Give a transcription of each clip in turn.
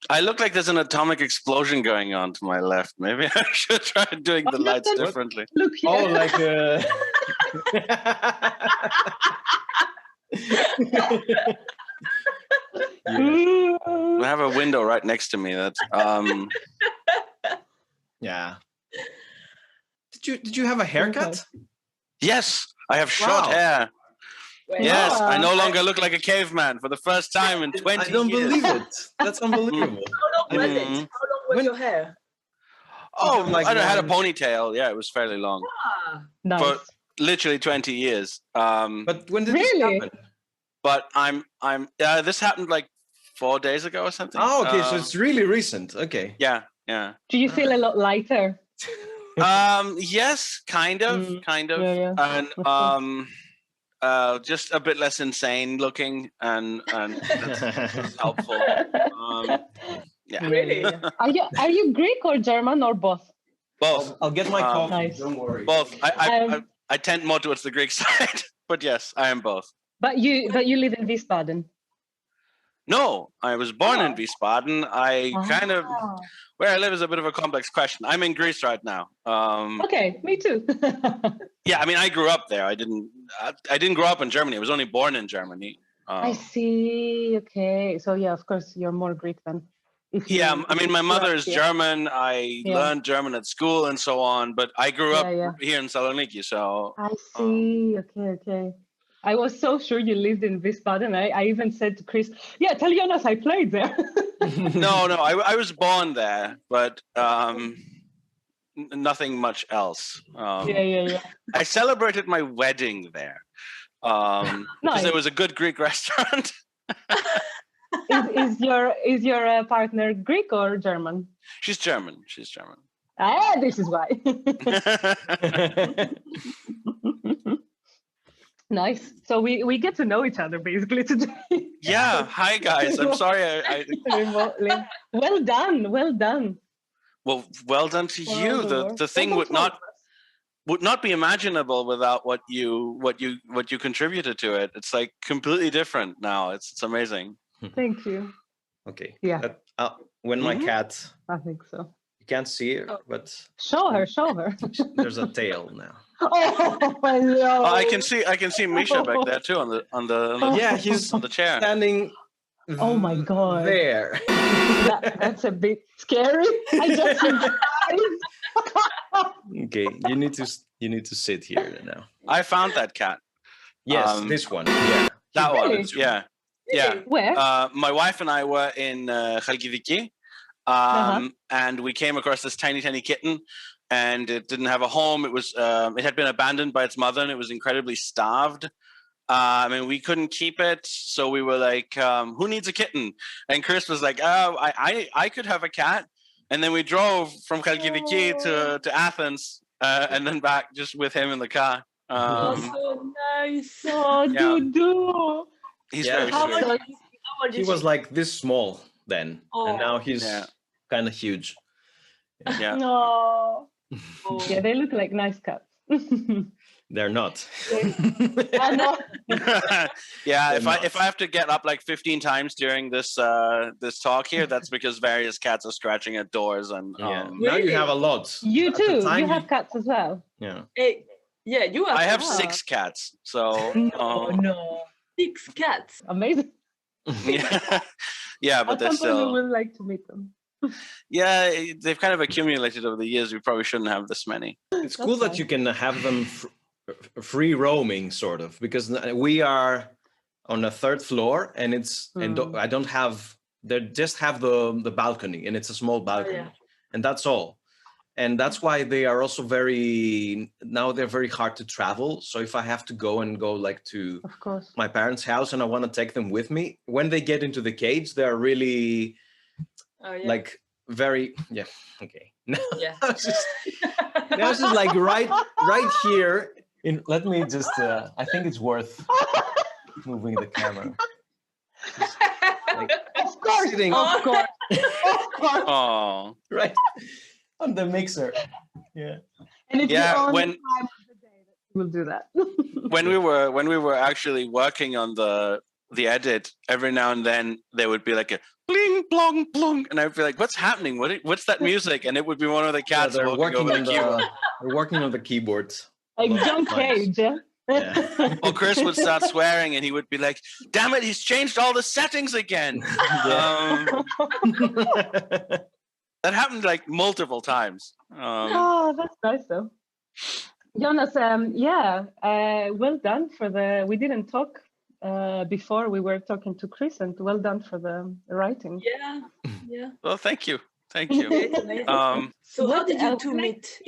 I look like there's an atomic explosion going on to my left. Maybe I should try doing the lights differently. Look here. Oh, like I have a window right next to me. That's yeah. Did you have a haircut? Yes, I have short hair. Yes, I no longer look like a caveman for the first time in 20 years. I don't believe it. That's unbelievable. How long was it? How long was your hair? Oh, I had a ponytail. Yeah, it was fairly long. Nice. For literally 20 years. But when did this happen? But this happened like 4 days ago or something. Oh, okay, so it's really recent. Okay. Yeah. Do you feel a lot lighter? Yes, kind of. Yeah. And just a bit less insane looking, and that's helpful. Yeah. Really? Are you Greek or German or both? Both. I'll get my coffee. Nice. Don't worry. Both. I tend more towards the Greek side, but yes, I am both. But you live in Wiesbaden. No, I was born in Wiesbaden. Where I live is a bit of a complex question. I'm in Greece right now. Okay, me too. Yeah, I mean, I grew up there. I didn't grow up in Germany. I was only born in Germany. I see. Okay, so yeah, of course, you're more Greek then. I mean, my mother is German. I learned German at school and so on, but I grew up here in Saloniki, so. I see. Okay. I was so sure you lived in Wiesbaden. I even said to Chris, yeah, tell Jonas I played there. No, I was born there, but nothing much else. Yeah. I celebrated my wedding there because there was a good Greek restaurant. Is your partner Greek or German? She's German. Ah, this is why. Nice. So we get to know each other basically today. Yeah. Hi guys. I'm sorry. Well done. Well done to you. The thing would not be imaginable without what you contributed to it. It's like completely different now. It's amazing. Thank you. Okay. Yeah. When my cat. I think so. You can't see her, but show her. There's a tail now. Oh no! I can see Misha back there too on the he's on the chair standing. Oh my god! There. That's a bit scary. I just Okay, you need to sit here now. I found that cat. Yes, this one. Yeah, that really? one. Yeah. Where? My wife and I were in Kalliopi. And we came across this tiny kitten, and it didn't have a home. It had been abandoned by its mother, and it was incredibly starved. I mean, we couldn't keep it, so we were like, who needs a kitten? And Chris was like, oh, I could have a cat. And then we drove from Kalliopi to Athens, and then back just with him in the car. So nice. Oh, Dudu. He's very sweet. He was like this small then, and now he's kind of huge. Yeah. No. Yeah, they look like nice cats. They're not. I know. Yeah, if I have to get up like 15 times during this talk here, that's because various cats are scratching at doors and now you have a lot. You too. You have cats as well. Yeah. Hey, yeah, you have. I have 6 cats. So no. 6 cats. Amazing. Yeah, but they're still. We would like to meet them. Yeah, they've kind of accumulated over the years. We probably shouldn't have this many. It's cool that you can have them free roaming, sort of, because we are on a 3rd floor, and I don't have. They just have the balcony, and it's a small balcony, and that's all. And that's why they are also they're very hard to travel. So if I have to go like to my parents' house and I want to take them with me, when they get into the cage, they're really like very, okay. Now it's just like right here. Let me just, I think it's worth moving the camera. Of course, sitting, of course. Oh, right. On the mixer, And it's the only time of the day that we'll do that. when we were actually working on the the edit, every now and then there would be like a bling, blong, blong, and I'd be like, "What's happening? What's that music?" And it would be one of the cats they're walking working over on the keyboard. they're working on the keyboards. Like John Cage. Yeah. Or Chris would start swearing, and he would be like, "Damn it, he's changed all the settings again." That happened like multiple times. Oh, that's nice though. Jonas, well done for the. We didn't talk before we were talking to Chris, and well done for the writing. Yeah. Well, thank you. So how did you two meet?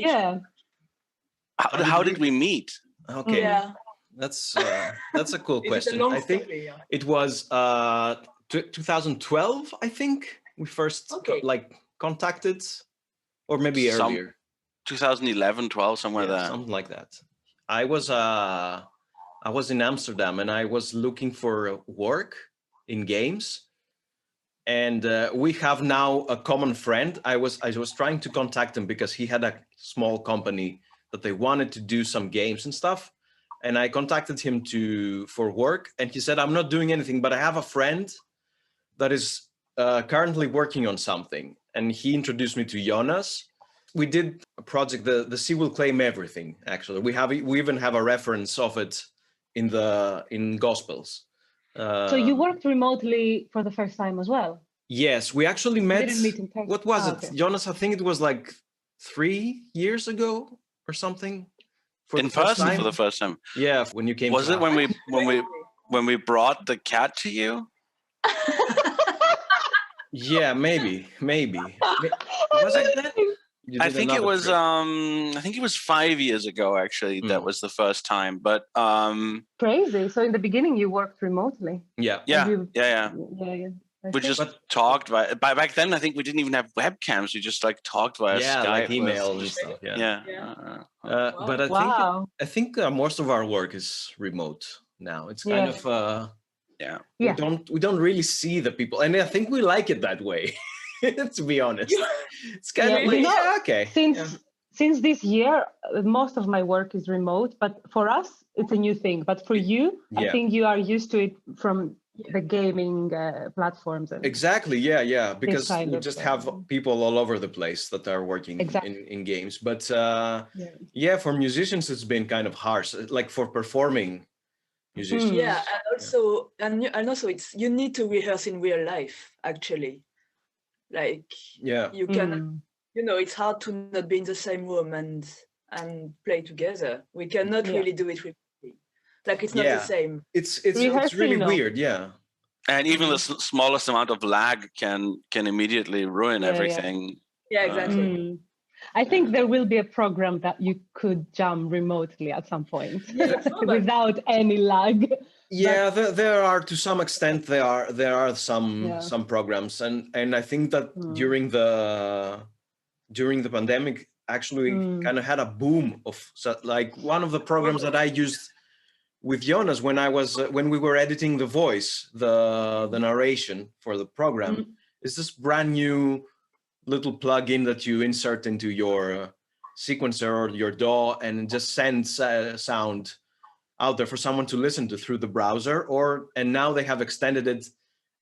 How did we meet? Okay. Yeah. That's a cool question. I think story, it was 2012. I think we first contacted, or maybe earlier. 2011, 12, somewhere there. Something like that. I was in Amsterdam and I was looking for work in games, and we have now a common friend. I was trying to contact him because he had a small company that they wanted to do some games and stuff, and I contacted him for work, and he said, "I'm not doing anything, but I have a friend that is currently working on something," and he introduced me to Jonas. We did a project, the Sea Will Claim Everything. Actually, we even have a reference of it in Gospels. So you worked remotely for the first time as well? Yes, we actually met. Didn't meet in person. What was it, okay. Jonas? I think it was like 3 years ago or something. In person for the first time. Yeah, when you came. Was it when we brought the cat to you? Yeah, maybe. Was it that? I think it was. I think it was 5 years ago. Actually, that was the first time. But crazy. So in the beginning, you worked remotely. Yeah. We just talked back then. I think we didn't even have webcams. We just like talked via Skype, like email and stuff. But I think most of our work is remote now. It's kind of we don't really see the people, and I think we like it that way. To be honest, it's kind of like okay. Since this year, most of my work is remote, but for us, it's a new thing. But for you, I think you are used to it from the gaming platforms. Exactly, because we just have people all over the place that are working in games. But for musicians, it's been kind of harsh, like for performing musicians. Yeah, and also it's you need to rehearse in real life, actually. Like you can, it's hard to not be in the same room and play together. We cannot really do it remotely. Like it's not the same. It's really weird, And even the smallest amount of lag can immediately ruin everything. Yeah, exactly. I think there will be a program that you could jam remotely at some point without any lag. Yeah, there are, to some extent, there are some programs, and I think that during the pandemic, actually kind of had a boom of like one of the programs that I used with Jonas when we were editing the voice, the narration for the program, is this brand new little plugin that you insert into your sequencer or your DAW, and it just sends sound out there for someone to listen to through the browser. And now they have extended it,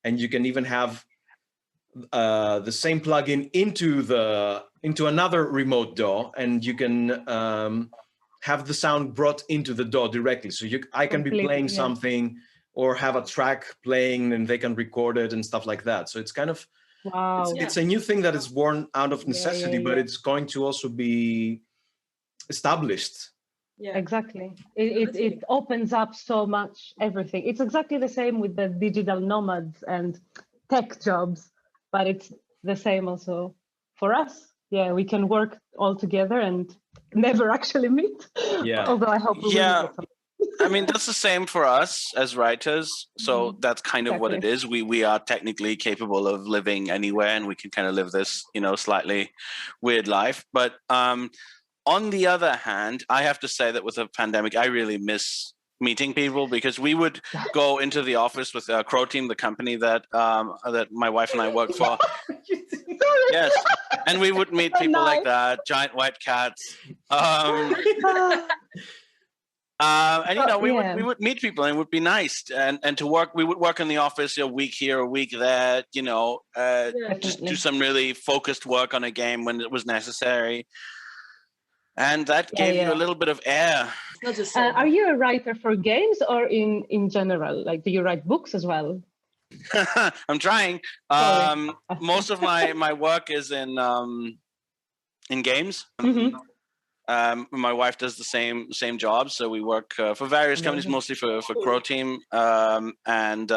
and you can even have the same plugin into another remote DAW, and you can have the sound brought into the DAW directly. So I can be playing something or have a track playing, and they can record it and stuff like that. So it's kind of it's a new thing that is born out of necessity, but it's going to also be established. Yeah, exactly. It opens up so much everything. It's exactly the same with the digital nomads and tech jobs, but it's the same also for us. Yeah, we can work all together and never actually meet. Yeah. Although I hope we will meet sometime. I mean, that's the same for us as writers. So that's kind of what it is. We are technically capable of living anywhere, and we can kind of live this, slightly weird life. But on the other hand, I have to say that with the pandemic, I really miss meeting people, because we would go into the office with Crow Team, the company that my wife and I work for. Yes, and we would meet people like that, giant white cats. And we would meet people, and it would be nice, and to work. We would work in the office a week here, a week there. Just do some really focused work on a game when it was necessary, and that gave you a little bit of air. Are you a writer for games or in general? Like, do you write books as well? I'm trying. Most of my work is in games. My wife does the same job, so we work for various companies, mostly for Crow Team. And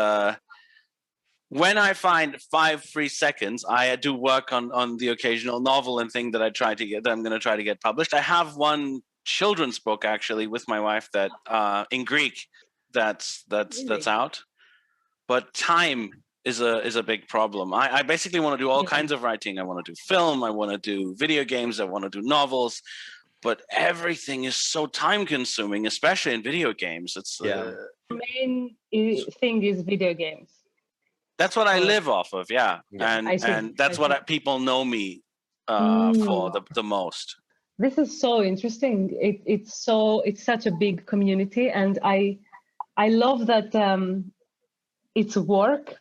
when I find 5 free seconds, I do work on the occasional novel and thing that I'm going to try to get published. I have one children's book actually with my wife that in Greek that's out, but time is a big problem. I basically want to do all kinds of writing. I want to do film, I want to do video games, I want to do novels, but everything is so time consuming, especially in video games. It's the main thing is video games. That's what I live off of, and that's what people know me for the most. This is so interesting. It's such a big community, and I love that it's work.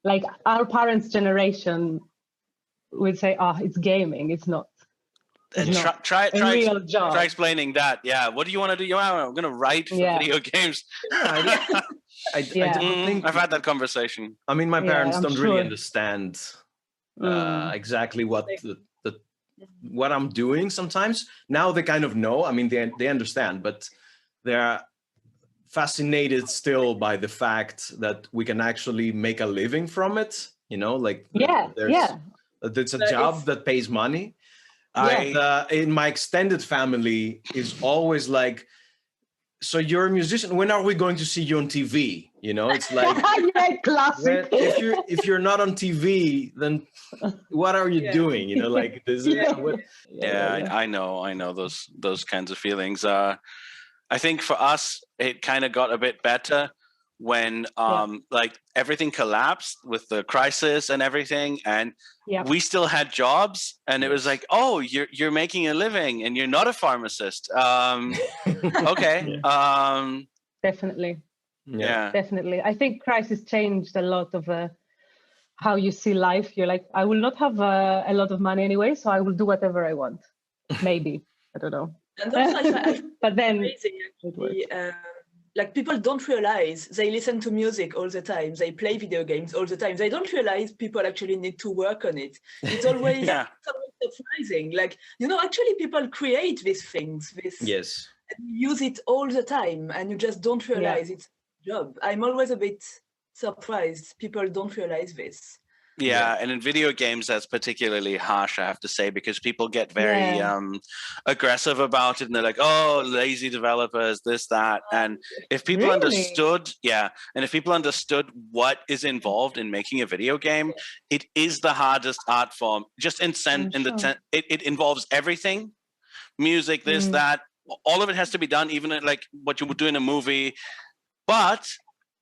Like our parents' generation would say, it's gaming. It's not. And try explaining that. Yeah. What do you want to do? I'm going to write for video games. I don't think I've had that conversation. I mean, my parents don't really understand exactly what I'm doing sometimes. Now they kind of know. I mean, they understand, but they're fascinated still by the fact that we can actually make a living from it. It's a job that pays money. In my extended family is always like, so you're a musician, when are we going to see you on TV? It's like classic. If you're not on TV, then what are you doing? Like this. I know those kinds of feelings. I think for us it kind of got a bit better when like everything collapsed with the crisis and everything, and we still had jobs, and it was like, you're making a living and you're not a pharmacist. Okay. Definitely. Yeah, definitely. I think crisis changed a lot of how you see life. You're like, I will not have a lot of money anyway, so I will do whatever I want. Maybe. I don't know. And also, but then like people don't realize they listen to music all the time, they play video games all the time, they don't realize people actually need to work on it. It's always, it's always surprising, like, actually people create these things, and use it all the time, and you just don't realize it's a job. I'm always a bit surprised people don't realize this. And in video games that's particularly harsh, I have to say, because people get very aggressive about it, and they're like, lazy developers, this, that. And if people understood what is involved in making a video game, it is the hardest art form. Just it involves everything, music, this, that, all of it has to be done, even like what you would do in a movie. But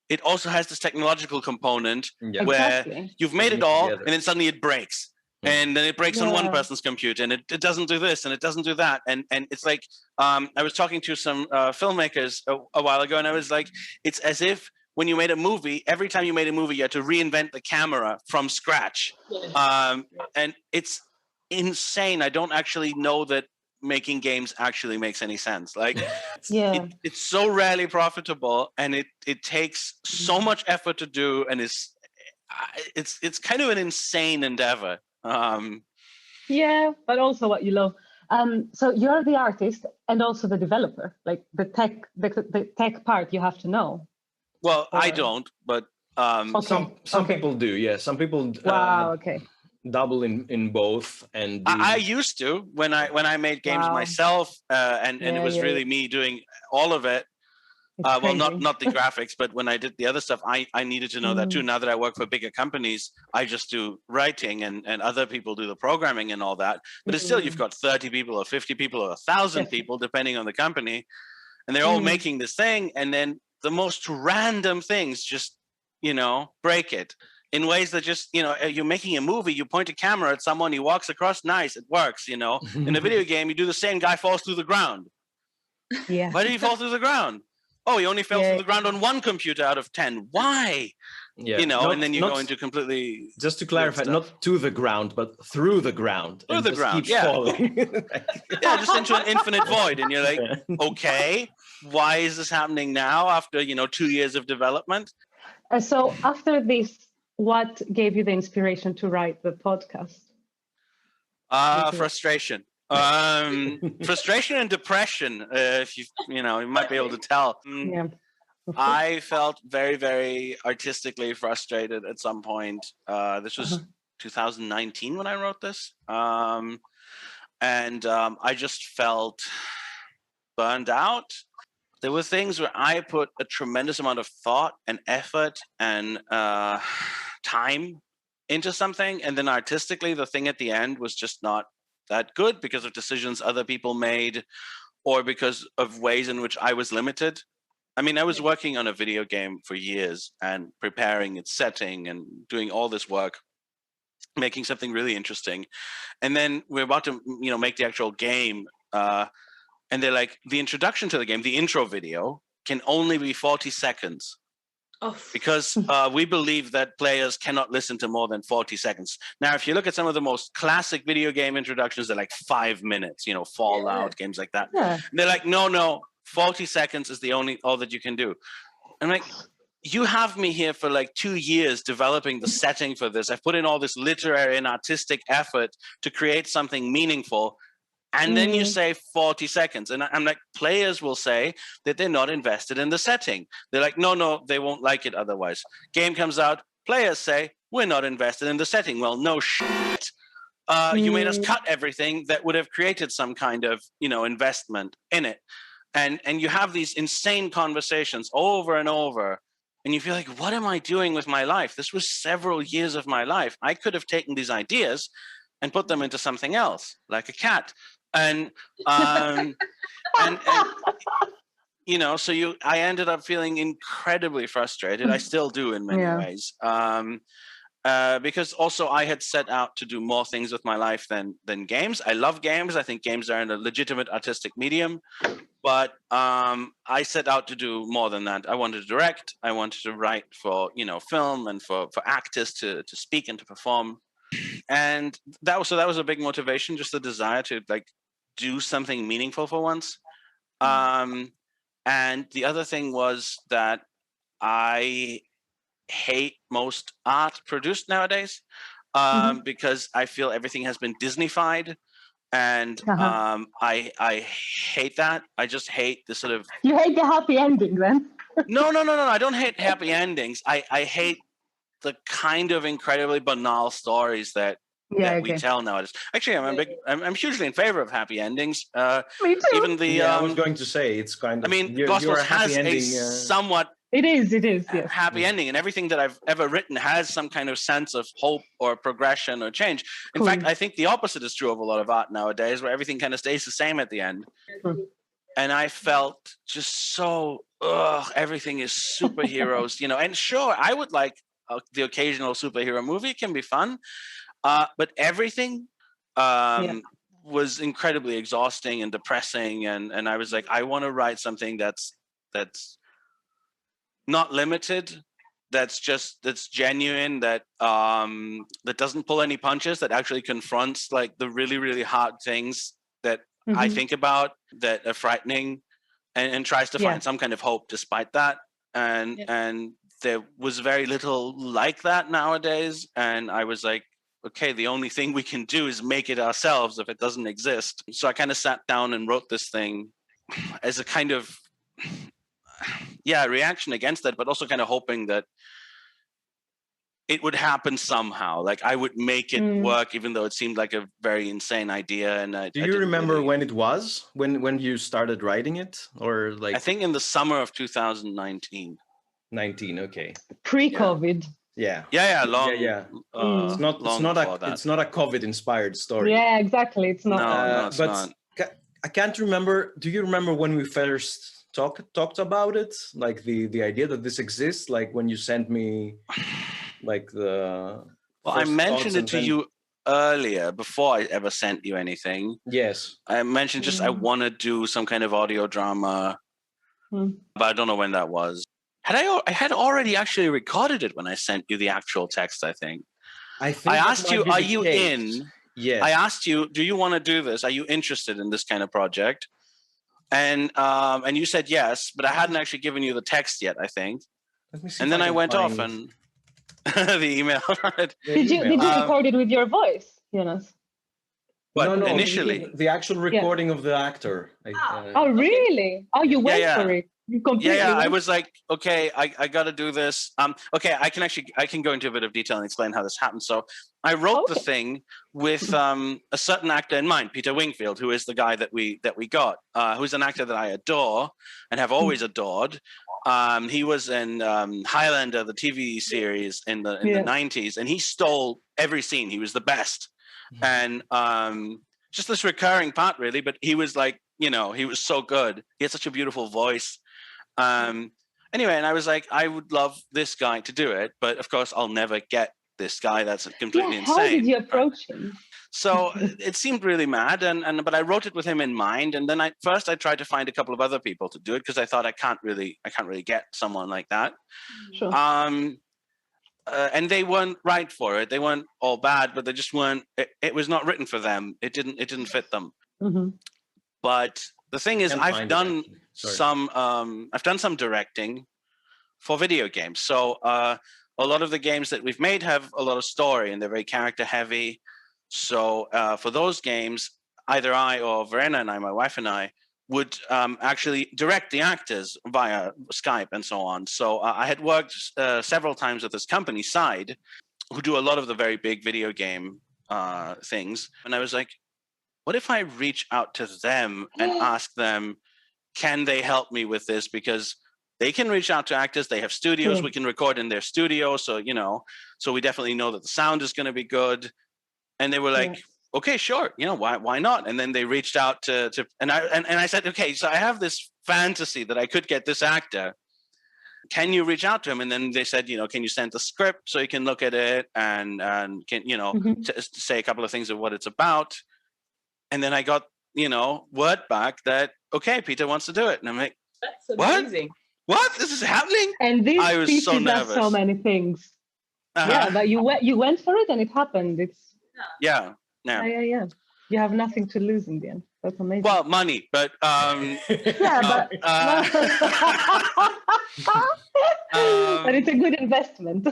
it also has this technological component where you've made it all, and then suddenly it breaks. And then it breaks on one person's computer, and it doesn't do this, and it doesn't do that. And it's like, I was talking to some filmmakers a while ago, and I was like, it's as if when you made a movie, every time you made a movie, you had to reinvent the camera from scratch. And it's insane. I don't actually know that making games actually makes any sense. Like it's so rarely profitable, and it takes so much effort to do, and it's kind of an insane endeavor. But also what you love. So you're the artist and also the developer, like the tech part you have to know. Well, I don't, but some people do. Some people double in both, and I used to when I made games myself, and it was really me doing all of it. Well, not the graphics, but when I did the other stuff, I needed to know that too. Now that I work for bigger companies, I just do writing, and other people do the programming and all that. But it's still, you've got 30 people or 50 people or 1,000 people, depending on the company, and they're all making this thing, and then the most random things just break it. In ways that just, you're making a movie, you point a camera at someone, he walks across, nice, it works, In a video game, you do the same, guy falls through the ground. Why did he fall through the ground? oh, he only fell to the ground on one computer out of 10. Why? Yeah, and then you go into completely... Just to clarify, not to the ground, but through the ground. Through the ground, keeps falling. Just into an infinite void. And you're like, okay, why is this happening now after, 2 years of development? So after this, what gave you the inspiration to write the podcast? Frustration. Frustration and depression, if you might be able to tell. Yeah. I felt very, very artistically frustrated at some point. This was 2019 when I wrote this. And I just felt burned out. There were things where I put a tremendous amount of thought and effort and time into something. And then artistically, the thing at the end was just not that good because of decisions other people made or because of ways in which I was limited. I mean, I was working on a video game for years and preparing its setting and doing all this work, making something really interesting. And then we're about to, make the actual game. And they're like, the introduction to the game, the intro video, can only be 40 seconds. Oh. Because we believe that players cannot listen to more than 40 seconds. Now, if you look at some of the most classic video game introductions, they're like 5 minutes, Fallout, games like that. Yeah. And they're like, no, 40 seconds is all that you can do. I'm like, you have me here for like 2 years developing the setting for this. I've put in all this literary and artistic effort to create something meaningful. And then you say 40 seconds. And I'm like, players will say that they're not invested in the setting. They're like, no, they won't like it otherwise. Game comes out, players say, we're not invested in the setting. Well, no shit. You made us cut everything that would have created some kind of, investment in it. And you have these insane conversations over and over. And you feel like, what am I doing with my life? This was several years of my life. I could have taken these ideas and put them into something else, like a cat. And I ended up feeling incredibly frustrated. I still do in many ways. Because also I had set out to do more things with my life than games. I love games. I think games are a legitimate artistic medium. But I set out to do more than that. I wanted to direct. I wanted to write for film and for actors to speak and to perform. And that was a big motivation, just the desire to do something meaningful for once. And the other thing was that I hate most art produced nowadays because I feel everything has been Disneyfied. And I hate that. I just hate the sort of... You hate the happy ending then? No. I don't hate happy endings. I hate the kind of incredibly banal stories that we tell nowadays. Actually, I'm hugely in favor of happy endings. Me too. Even the I was going to say it's kind of... Gospels has a somewhat... It is, yes. Happy ending, and everything that I've ever written has some kind of sense of hope or progression or change. In fact, I think the opposite is true of a lot of art nowadays, where everything kind of stays the same at the end. And I felt just so, everything is superheroes, and sure, I would like the occasional superhero movie. It can be fun, but everything was incredibly exhausting and depressing, and I was like, I want to write something that's not limited, that's genuine, that doesn't pull any punches, that actually confronts the really, really hard things that I think about that are frightening, and tries to find some kind of hope despite that. And there was very little like that nowadays. And I was like, okay, the only thing we can do is make it ourselves if it doesn't exist. So I kind of sat down and wrote this thing as a kind of reaction against that, but also kind of hoping that it would happen somehow. I would make it work, even though it seemed like a very insane idea. And do you remember when it was? When you started writing it, or I think in the summer of 2019. 19, okay. Pre-COVID. Yeah. Long. It's not a COVID-inspired story. Yeah, exactly. It's not. No, it's not. I can't remember. Do you remember when we first talked about it, the idea that this exists, when you sent me I mentioned it to you earlier before I ever sent you anything. Yes, I mentioned I want to do some kind of audio drama, but I don't know when that was. I had already actually recorded it when I sent you the actual text, I think. I asked you, are you in? Yes. I asked you, do you want to do this? Are you interested in this kind of project? And you said yes, but I hadn't actually given you the text yet, I think. Let me see. And then I went off and the email. Did you record it with your voice, Jonas? But no, initially, the actual recording of the actor. Oh, really? Oh, you went for it. You completely I went. was like, okay, I got to do this. Okay, I can go into a bit of detail and explain how this happened. So I wrote the thing with a certain actor in mind, Peter Wingfield, who is the guy that we got, who's an actor that I adore and have always adored. He was in Highlander, the TV series in the 90s, and he stole every scene. He was the best. And just this recurring part, really. But he was like, he was so good. He had such a beautiful voice. Anyway, and I was like, I would love this guy to do it, but of course, I'll never get this guy. That's completely insane. How did you approach him? So it seemed really mad, but I wrote it with him in mind. And then I tried to find a couple of other people to do it because I thought I can't really get someone like that. Sure. And they weren't right for it. They weren't all bad, but they just weren't. It was not written for them. It didn't fit them. Mm-hmm. But the thing is, I've done some directing for video games. So a lot of the games that we've made have a lot of story and they're very character heavy. So for those games, either I or Verena and I, my wife and I, would actually direct the actors via Skype and so on. So I had worked several times with this company Side, who do a lot of the very big video game things. And I was like, what if I reach out to them and ask them, can they help me with this? Because they can reach out to actors. They have studios. We can record in their studio. So, so we definitely know that the sound is going to be good. And they were like, okay, sure. Why not? And then they reached out and I said, okay, so I have this fantasy that I could get this actor. Can you reach out to him? And then they said, can you send the script so you can look at it and can, say a couple of things of what it's about. And then I got, word back that, okay, Peter wants to do it. And I'm like, that's amazing. What? This is happening? And this I was so nervous. So many things. Yeah, but you went for it and it happened. It's yeah. You have nothing to lose in the end. That's amazing. Well, money, but but it's a good investment.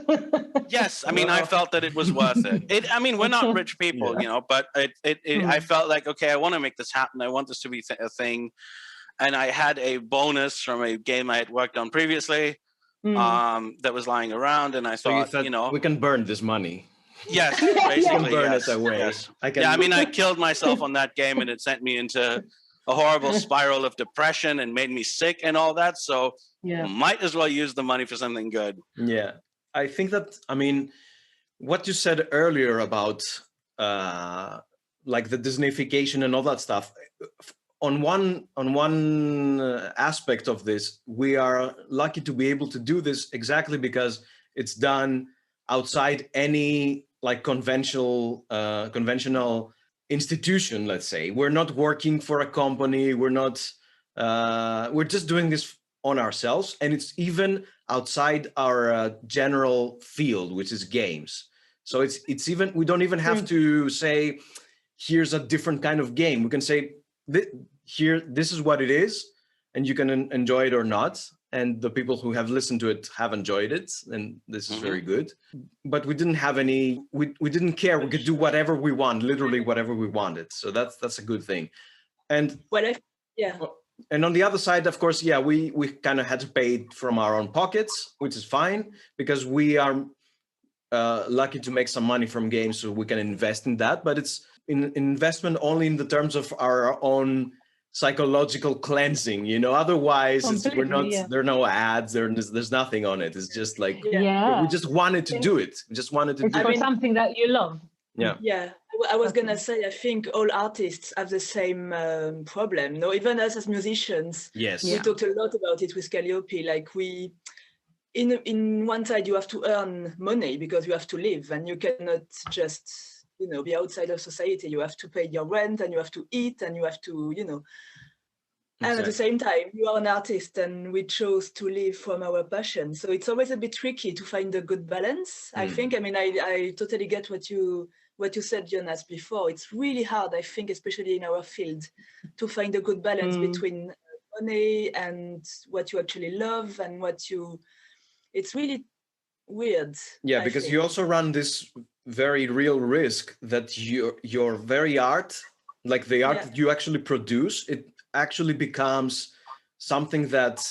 Yes, I mean, I felt that it was worth it. We're not rich people, but I felt like, okay, I want to make this happen. I want this to be a thing. And I had a bonus from a game I had worked on previously that was lying around, and I thought, we can burn this money. Yes, basically. Burn it away. Yes. I killed myself on that game, and it sent me into a horrible spiral of depression and made me sick and all that. So might as well use the money for something good. Yeah, I think that, what you said earlier about like the Disneyification and all that stuff, on one aspect of this, we are lucky to be able to do this exactly because it's done outside any like conventional institution, let's say. We're not working for a company. We're not, we're just doing this on ourselves. And it's even outside our general field, which is games. So it's even, we don't even have to say, here's a different kind of game. We can say, here, this is what it is, and you can enjoy it or not. And the people who have listened to it have enjoyed it, and this is very good. But we didn't have any, we didn't care. We could do whatever we want, literally whatever we wanted. So that's a good thing. And and on the other side, of course, we kind of had to pay it from our own pockets, which is fine because we are lucky to make some money from games, so we can invest in that. But it's an investment only in the terms of our own psychological cleansing, otherwise we're not, there are no ads, there's nothing on it. It's just like, we just wanted to do it. We just wanted to do it. Something that you love. Yeah, I was gonna say, I think all artists have the same problem. No, even us as musicians. Yes. We talked a lot about it with Kalliopi. Like in one side, you have to earn money because you have to live, and you cannot just be outside of society. You have to pay your rent, and you have to eat, and you have to And at the same time, you are an artist and we chose to live from our passion. So it's always a bit tricky to find a good balance. I think, I mean, I totally get what you said, Jonas, before. It's really hard, I think, especially in our field, to find a good balance between money and what you actually love and it's really weird. Yeah, because you also run this very real risk that your very art, like the art that you actually produce, it actually becomes something that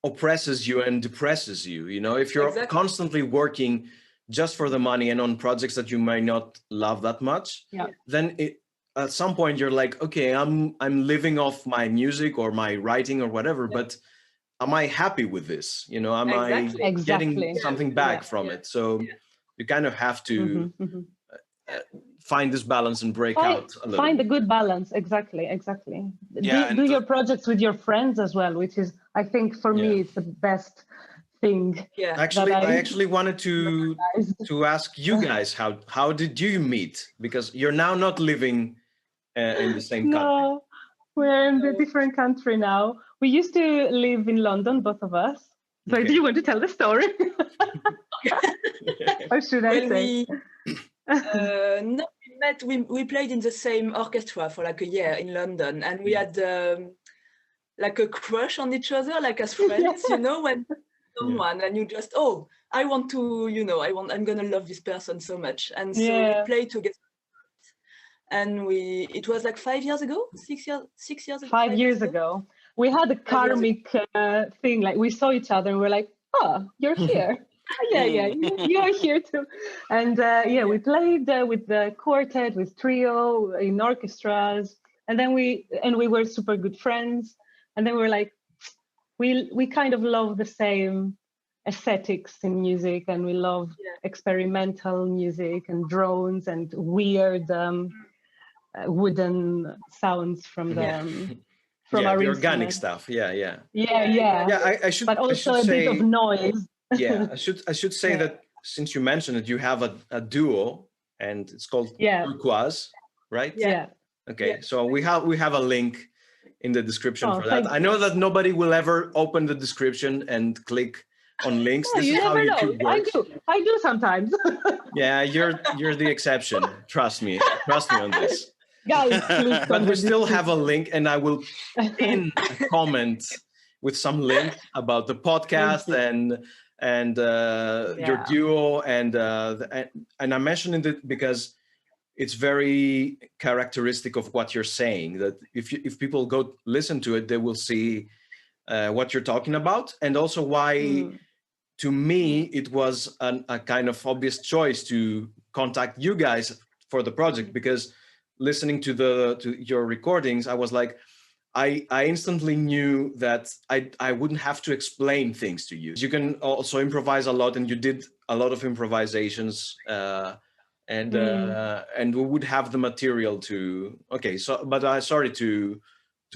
oppresses you and depresses you. You know, if you're constantly working just for the money and on projects that you might not love that much, then at some point you're like, okay, I'm living off my music or my writing or whatever, but am I happy with this? You know, am I getting something back from it? So you kind of have to find this balance and break out a little. Find a good balance. Exactly. Yeah, do your projects with your friends as well, which is, I think, for me, it's the best thing. Yeah. Actually, I actually wanted to ask you guys, how did you meet? Because you're now not living in the same country. No, we're in a different country now. We used to live in London, both of us. So do you want to tell the story? Or should I say? No, we played in the same orchestra for like a year in London, and we had like a crush on each other, like as friends, you know, when someone and you just, I want to, you know, I'm gonna love this person so much. And so we played together. And it was like 5 years ago, 6 years ago. 5 years ago. We had a karmic thing, like we saw each other and we're like, you're here. You're here too. And we played with the quartet, with trio, in orchestras. And then we were super good friends. And then we were like, we kind of love the same aesthetics in music, and we love experimental music and drones and weird wooden sounds from our the organic stuff. Yeah. I should, but also I should bit of noise. I should say that since you mentioned it, you have a duo, and it's called Turquoise, right? Yeah. Okay, so we have a link in the description for that. I know that nobody will ever open the description and click on links. This is how YouTube works. I do sometimes. Yeah, you're the exception. Trust me on this. Guys, please. But we still have a link, and I will pin a comment with some link about the podcast and your duo, and I'm mentioning it because it's very characteristic of what you're saying. That if people go listen to it, they will see what you're talking about, and also why. To me, it was a kind of obvious choice to contact you guys for the project, because listening to your recordings, I was like, I instantly knew that I wouldn't have to explain things to you. You can also improvise a lot, and you did a lot of improvisations, and we would have the material to. Okay, so but sorry to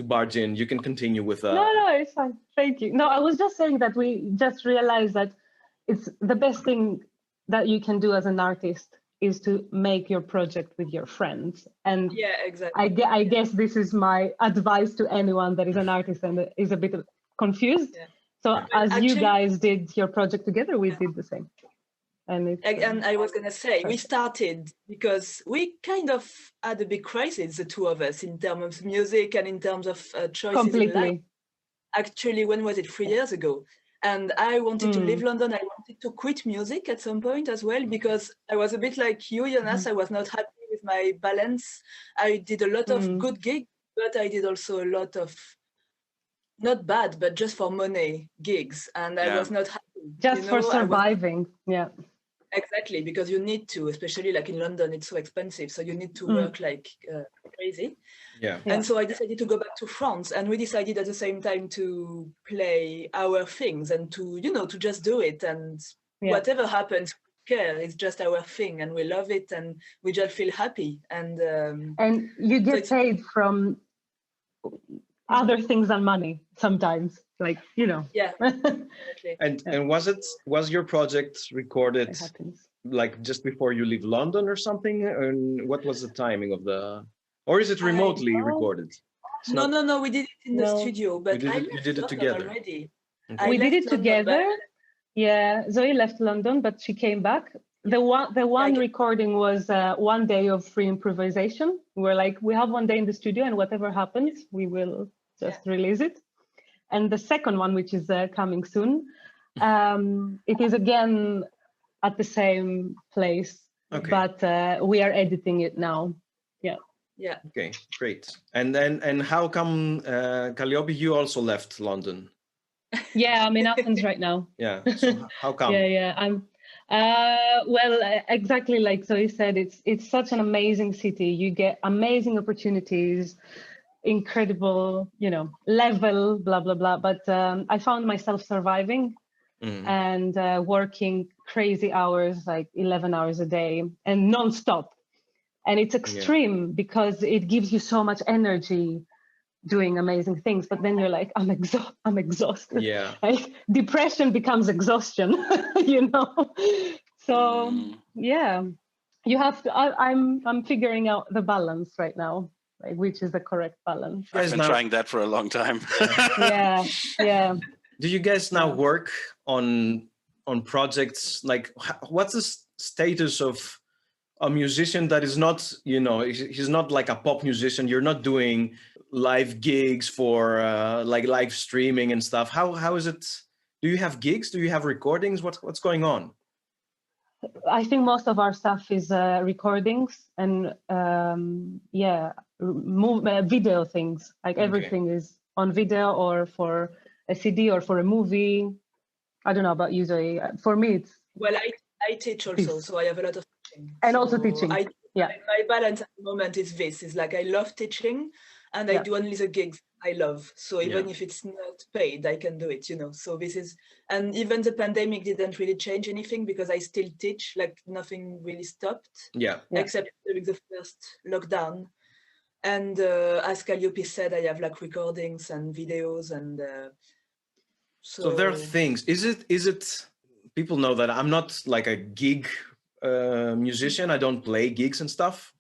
barge in. You can continue with. No, it's fine. Thank you. No, I was just saying that we just realized that it's the best thing that you can do as an artist is to make your project with your friends. And exactly. I guess this is my advice to anyone that is an artist and is a bit confused. Yeah. So as you guys did your project together, we did the same. And I was going to say, we started because we kind of had a big crisis, the two of us, in terms of music and in terms of choices in life. Actually, when was it? 3 years ago. And I wanted to leave London. I wanted to quit music at some point as well, because I was a bit like you, Jonas. I was not happy with my balance. I did a lot of good gigs, but I did also a lot of, not bad, but just for money gigs. And I was not happy. Just for surviving. Exactly, because you need to, especially like in London, it's so expensive. So you need to work like crazy. And so I decided to go back to France, and we decided at the same time to play our things and to, you know, to just do it. And whatever happens, we care. It's just our thing, and we love it, and we just feel happy. And you get paid from other things than money sometimes, like, you know. And was your project recorded like just before you leave London or something? And what was the timing of the, or is it remotely recorded? No, we did it in the studio, but you did it together already. Okay. We did it together. Yeah, Zoe left London, but she came back. The one recording was 1 day of free improvisation. We're like, we have 1 day in the studio, and whatever happens, we will just release it. And the second one, which is coming soon, it is again at the same place, but we are editing it now. Yeah. Okay, great. And how come, Kalliopi, you also left London? Yeah, I'm in Athens right now. Yeah. So how come? I'm. Well, exactly like Zoe said, it's such an amazing city. You get amazing opportunities, incredible, level, blah blah blah. But I found myself surviving and working crazy hours, like 11 hours a day, and non-stop. And it's extreme because it gives you so much energy doing amazing things, but then you're like, I'm exhausted. Yeah. Like, depression becomes exhaustion, So you have to. I'm figuring out the balance right now, like which is the correct balance. I've been trying that for a long time. Yeah. Do you guys now work on projects? Like, what's the status of a musician that is not, he's not like a pop musician? You're not doing live gigs for like live streaming and stuff. How is it? Do you have gigs? Do you have recordings? What's going on? I think most of our stuff is recordings and video things. Like everything is on video or for a CD or for a movie. I don't know about you, Zoe. For me, it's I teach also, so I have a lot of teaching. And also teaching. My balance at the moment is this. It's like I love teaching, and I do only the gigs I love. So even if it's not paid, I can do it, So this is, and even the pandemic didn't really change anything because I still teach, like nothing really stopped. Except during the first lockdown. And as Kalliopi said, I have like recordings and videos and so there are things. Is it people know that I'm not like a gig musician. I don't play gigs and stuff.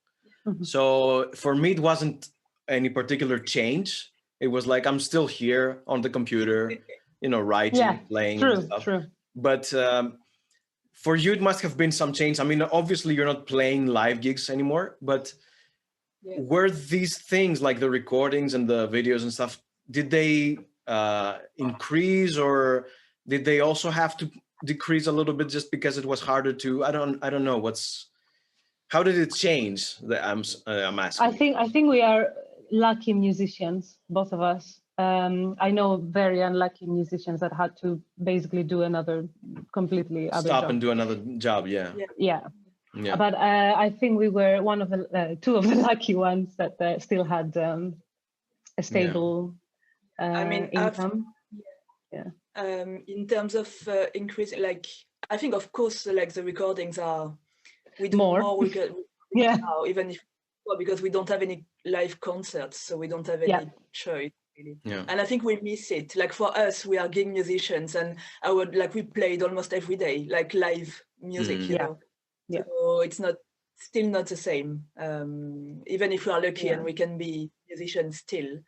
So for me, it wasn't any particular change. It was like, I'm still here on the computer, writing, playing and stuff. True. But for you, it must have been some change. I mean, obviously you're not playing live gigs anymore, but were these things like the recordings and the videos and stuff, did they increase, or did they also have to decrease a little bit just because it was harder to, I don't know, how did it change? That I'm asking. I think we are lucky musicians, both of us. I know very unlucky musicians that had to basically do another completely other job. and do another job. Yeah. But I think we were one of the two of the lucky ones that still had a stable income. In terms of increase, like I think of course like the recordings are we do more we get now, even if because we don't have any live concerts, so we don't have any choice really. And I think we miss it. Like for us, we are gig musicians, and we played almost every day, like live music, you know. So it's still not the same. Even if we are lucky and we can be musicians still.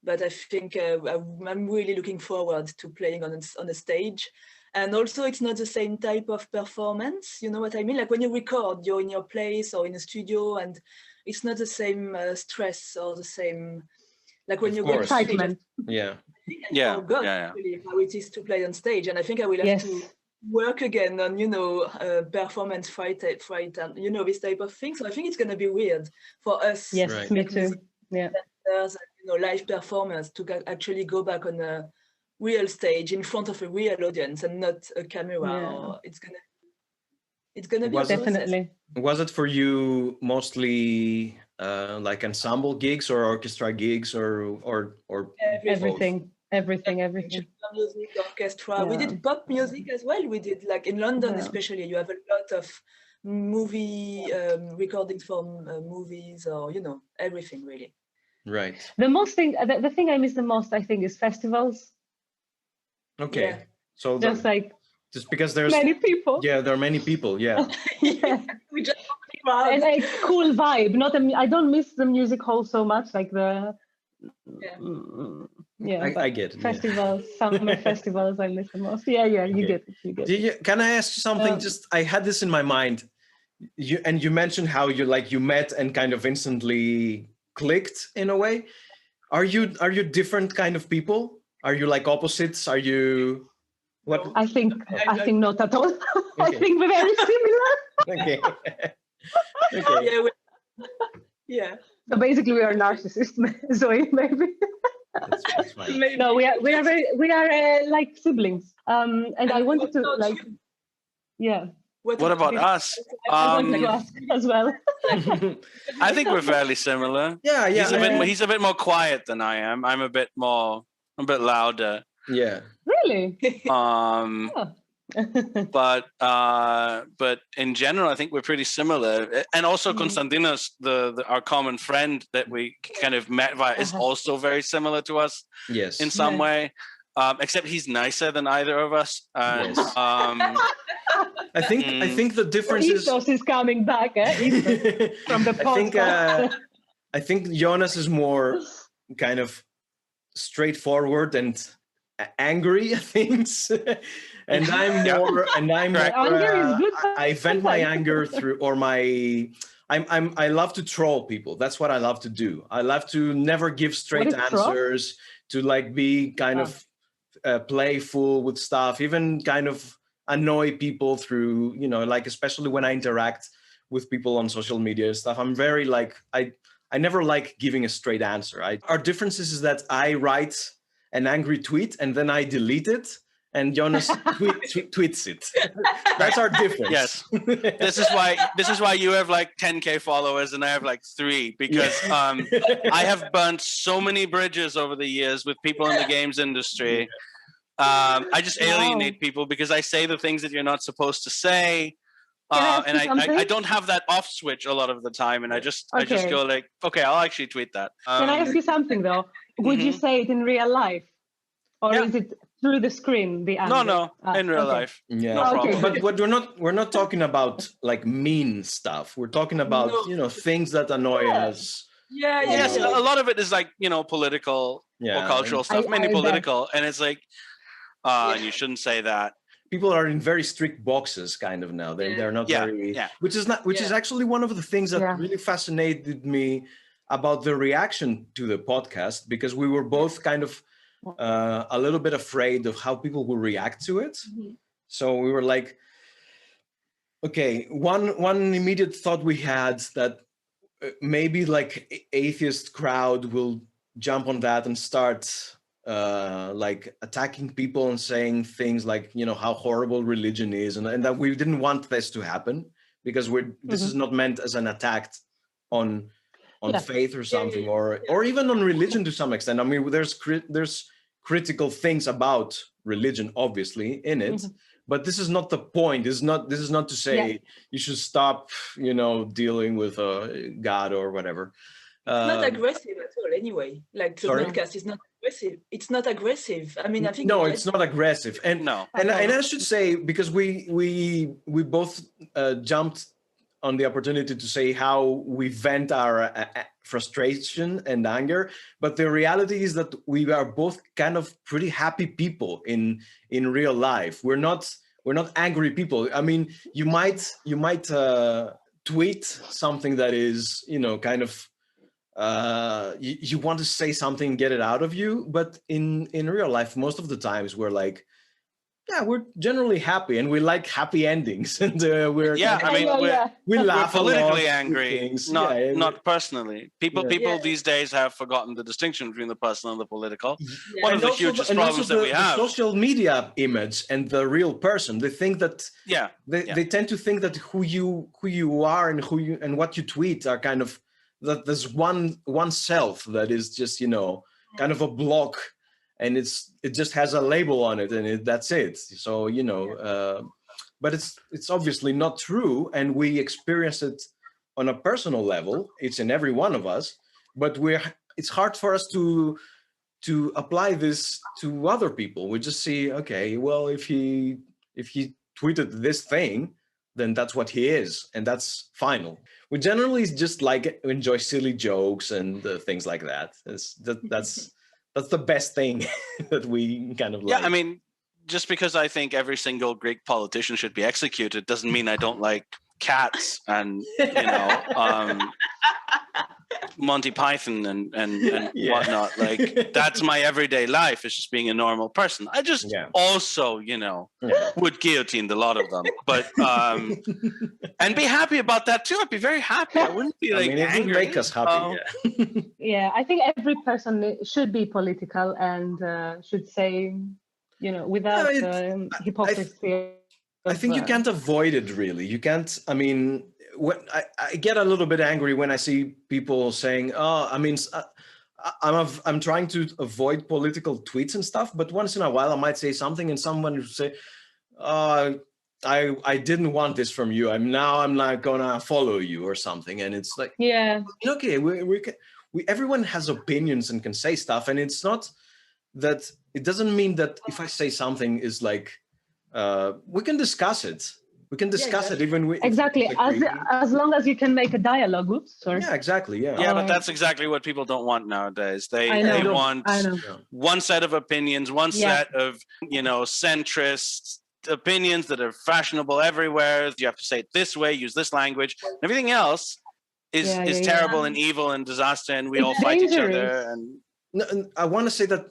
But I think I'm really looking forward to playing on a stage. And also it's not the same type of performance, you know what I mean? Like when you record, you're in your place or in a studio, and it's not the same stress or the same, like when you go to excitement. Really how it is to play on stage. And I think I will have to work again on, performance fright and, this type of thing. So I think it's going to be weird for us. Yes, me too. Yeah. Live performers to actually go back on a real stage in front of a real audience and not a camera. Or it's gonna be definitely. Was it for you mostly like ensemble gigs or orchestra gigs or everything? Music, orchestra. We did pop music as well. We did like in London, especially. You have a lot of movie recordings from movies, or everything really. Right. The thing I miss the most, I think, is festivals. Okay. Yeah. So just because there's many people. Yeah, there are many people. Yeah. We just and a cool vibe. I don't miss the music hall so much, like the Yeah, I get it. Festivals, summer festivals, I miss the most. Yeah, you get it. You get it. Can I ask you something? Just I had this in my mind. You mentioned how you met and kind of instantly clicked in a way. Are you different kind of people? Are you like opposites? Are you what? I think not at all. Okay. I think we're very similar. Okay. Okay. Yeah. So basically, we are narcissists, Zoe, maybe. That's fine. Maybe. No, we are like siblings. And I wanted to like, yeah. What about us? I wanted to ask as well. I think we're fairly similar. Yeah. He's a bit more quiet than I am. I'm a bit louder. Yeah. Really? But in general, I think we're pretty similar. And also Konstantinos, our common friend that we kind of met via, is also very similar to us. Yes. In some way. Except he's nicer than either of us. And, yes. I think the difference is coming back from the podcast. I think Jonas is more kind of straightforward and angry at things, and I'm more. I vent my anger through, or my. I love to troll people. That's what I love to do. I love to never give straight answers. To like be kind of playful with stuff, even kind of annoy people through, like especially when I interact with people on social media and stuff. I'm very like I never like giving a straight answer. Our difference is that I write an angry tweet and then I delete it, and Jonas tweets it. That's our difference. Yes, this is why you have like 10K followers and I have like 3, because I have burnt so many bridges over the years with people in the games industry. I just alienate people because I say the things that you're not supposed to say. And I don't have that off switch a lot of the time, and I just go like, okay, I'll actually tweet that. Can I ask you something though? Would you say it in real life, or is it through the screen? The anger? No, in real life. Yeah, no problem. But we're not talking about like mean stuff. We're talking about things that annoy us. Yeah. Yes, a lot of it is like political or cultural stuff, mainly political, and it's like, and you shouldn't say that. People are in very strict boxes kind of now. They're not very, which is actually one of the things that really fascinated me about the reaction to the podcast, because we were both kind of a little bit afraid of how people will react to it. So we were like, okay, one immediate thought we had that maybe like atheist crowd will jump on that and start like attacking people and saying things like, how horrible religion is, and that we didn't want this to happen, because this is not meant as an attack on faith or something, or even on religion to some extent. I mean, there's critical things about religion obviously in it, but this is not the point. This is not to say you should stop dealing with God or whatever. It's not aggressive at all anyway. Like the podcast is not aggressive. It's not aggressive. I mean, I think it's not aggressive. And and I should say, because we both jumped on the opportunity to say how we vent our frustration and anger, but the reality is that we are both kind of pretty happy people in real life. We're not angry people. I mean, you might tweet something that is kind of you want to say something, get it out of you, but in real life most of the times we're like, we're generally happy and we like happy endings, and we're we laugh politically angry, not personally. People these days have forgotten the distinction between the personal and the political. One of the hugest problems that we have, the social media image and the real person. They think that they tend to think that who you are and what you tweet are kind of, that there's one self that is just kind of a block, and it just has a label on it, and that's it. So but it's obviously not true, and we experience it on a personal level. It's in every one of us, but it's hard for us to apply this to other people. We just see, okay, well, if he tweeted this thing, then that's what he is, and that's final. we generally just enjoy silly jokes and things like that. That's the best thing that we kind of like. Yeah, I mean, just because I think every single Greek politician should be executed doesn't mean I don't like cats and Monty Python and whatnot. Like, that's my everyday life, is just being a normal person. I just also, would guillotine the lot of them, but and be happy about that too. I'd be very happy. I wouldn't be like, it would make us happy. Yeah, I think every person should be political and should say, without hypocrisy. I think you can't avoid it, really. You can't. I mean, when I get a little bit angry when I see people saying, I'm trying to avoid political tweets and stuff, but once in a while I might say something and someone will say, I didn't want this from you. I'm not gonna follow you or something. And it's like, okay, everyone has opinions and can say stuff, and it's not that, it doesn't mean that if I say something is like, we can discuss it. We can discuss it even with exactly as long as you can make a dialogue. Oops, sorry. Yeah, exactly. Yeah, but that's exactly what people don't want nowadays. They want one set of opinions, one set of centrist opinions that are fashionable everywhere. You have to say it this way, use this language. Everything else is terrible and evil and disaster, and we all fight each other. And I want to say that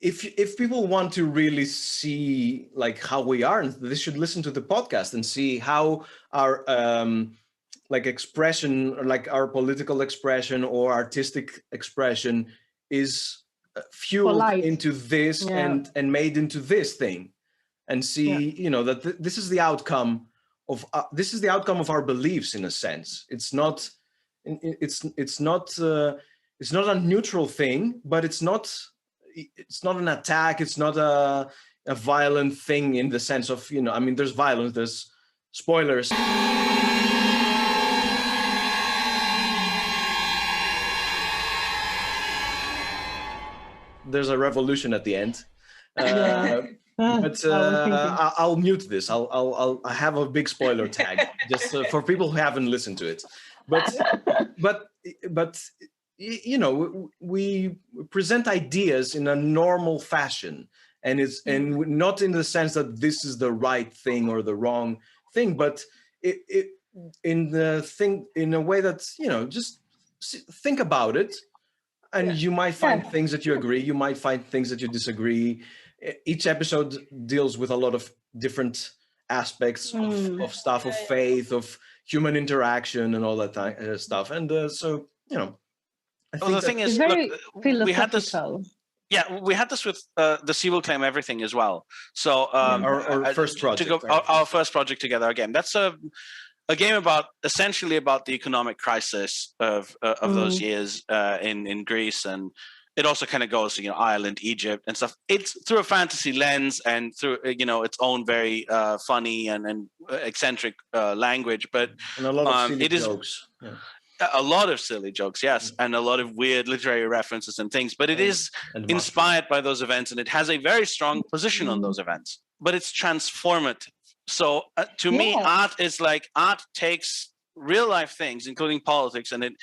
if people want to really see like how we are, they should listen to the podcast and see how our expression, or like our political expression or artistic expression is fueled into this and made into this thing, and see that this is the outcome of our beliefs, in a sense. It's not a neutral thing, but it's not an attack. It's not a violent thing in the sense of, there's violence, there's spoilers. There's a revolution at the end. But I'll mute this. I have a big spoiler tag just for people who haven't listened to it. But we present ideas in a normal fashion, and and not in the sense that this is the right thing or the wrong thing, but in a way that's, just think about it, and you might find things that you agree, you might find things that you disagree. Each episode deals with a lot of different aspects of stuff, of faith, of human interaction, and all that stuff. And so, I think the thing is, very philosophical. We had this with the Sea Will Claim Everything as well. So our first project, our first project together again. That's a game essentially about the economic crisis of those years in Greece, and it also kind of goes to Ireland, Egypt, and stuff. It's through a fantasy lens and through its own very funny and eccentric language, but and a lot of silly jokes. A lot of silly jokes, yes, and a lot of weird literary references and things. But it is inspired by those events, and it has a very strong position on those events. But it's transformative. So to me, art takes real life things, including politics, and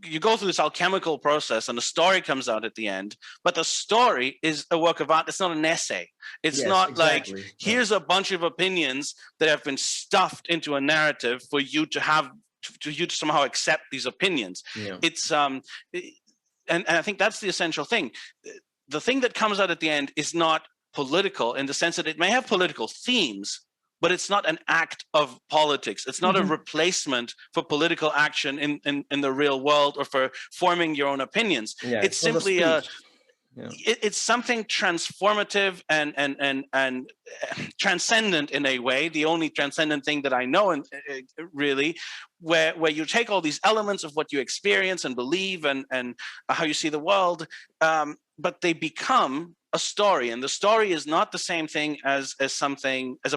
you go through this alchemical process, and the story comes out at the end. But the story is a work of art. It's not an essay. It's not like, here's a bunch of opinions that have been stuffed into a narrative for you to have, to you to somehow accept these opinions. It's and I think that's the essential thing. The thing that comes out at the end is not political, in the sense that it may have political themes, but it's not an act of politics. It's not a replacement for political action in the real world, or for forming your own opinions. It's simply it's something transformative and transcendent in a way, the only transcendent thing that I know, and really, where you take all these elements of what you experience and believe and how you see the world, but they become a story, and the story is not the same thing as a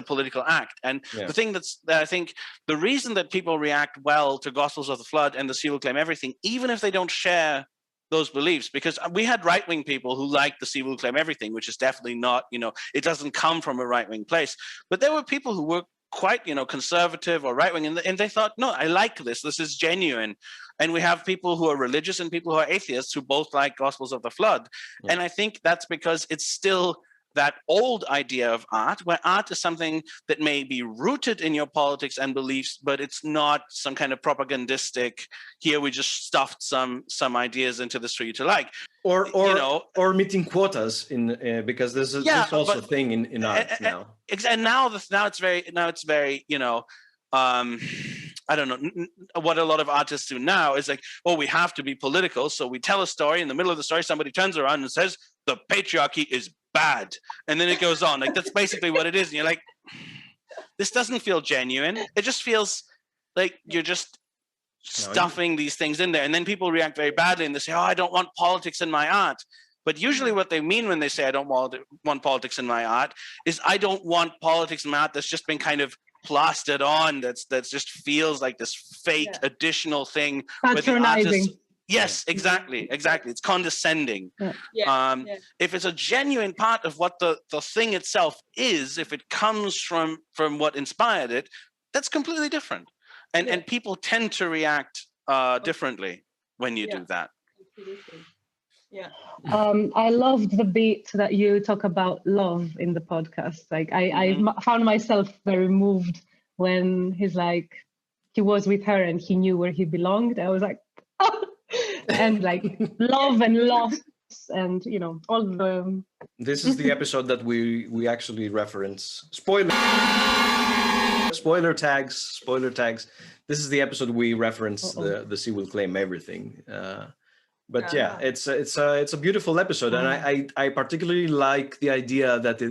political act. And the thing that I think, the reason that people react well to Gospels of the Flood and the Sea Will Claim Everything, even if they don't share those beliefs, because we had right-wing people who liked the Sea Will Claim Everything, which is definitely not, it doesn't come from a right-wing place, but there were people who were quite, conservative or right-wing, and they thought, no, I like this. This is genuine. And we have people who are religious and people who are atheists who both like Gospels of the Flood. Yeah. And I think that's because it's still that old idea of art, where art is something that may be rooted in your politics and beliefs, but it's not some kind of propagandistic, here we just stuffed some ideas into this for you to like. Or meeting quotas because there's also a thing in art now. And now it's very I don't know, what a lot of artists do now is like, oh, we have to be political. So we tell a story, in the middle of the story, somebody turns around and says, the patriarchy is bad. And then it goes on. Like, that's basically what it is. And you're like, this doesn't feel genuine. It just feels like you're just stuffing these things in there. And then people react very badly and they say, oh, I don't want politics in my art. But usually what they mean when they say, I don't want politics in my art, is I don't want politics in my art that's just been kind of plastered on, that's just feels like this fake additional thing. Patronizing. Yes, exactly. It's condescending. If it's a genuine part of what the thing itself is, if it comes from what inspired it, that's completely different. And people tend to react differently when you do that. Absolutely. Yeah. I loved the bit that you talk about love in the podcast. Like I found myself very moved when he's like, he was with her and he knew where he belonged. I was like, oh! And like love and loss and all the. This is the episode that we actually reference. Spoiler tags. This is the episode we reference the Sea Will Claim Everything. But it's a beautiful episode, and I particularly like the idea that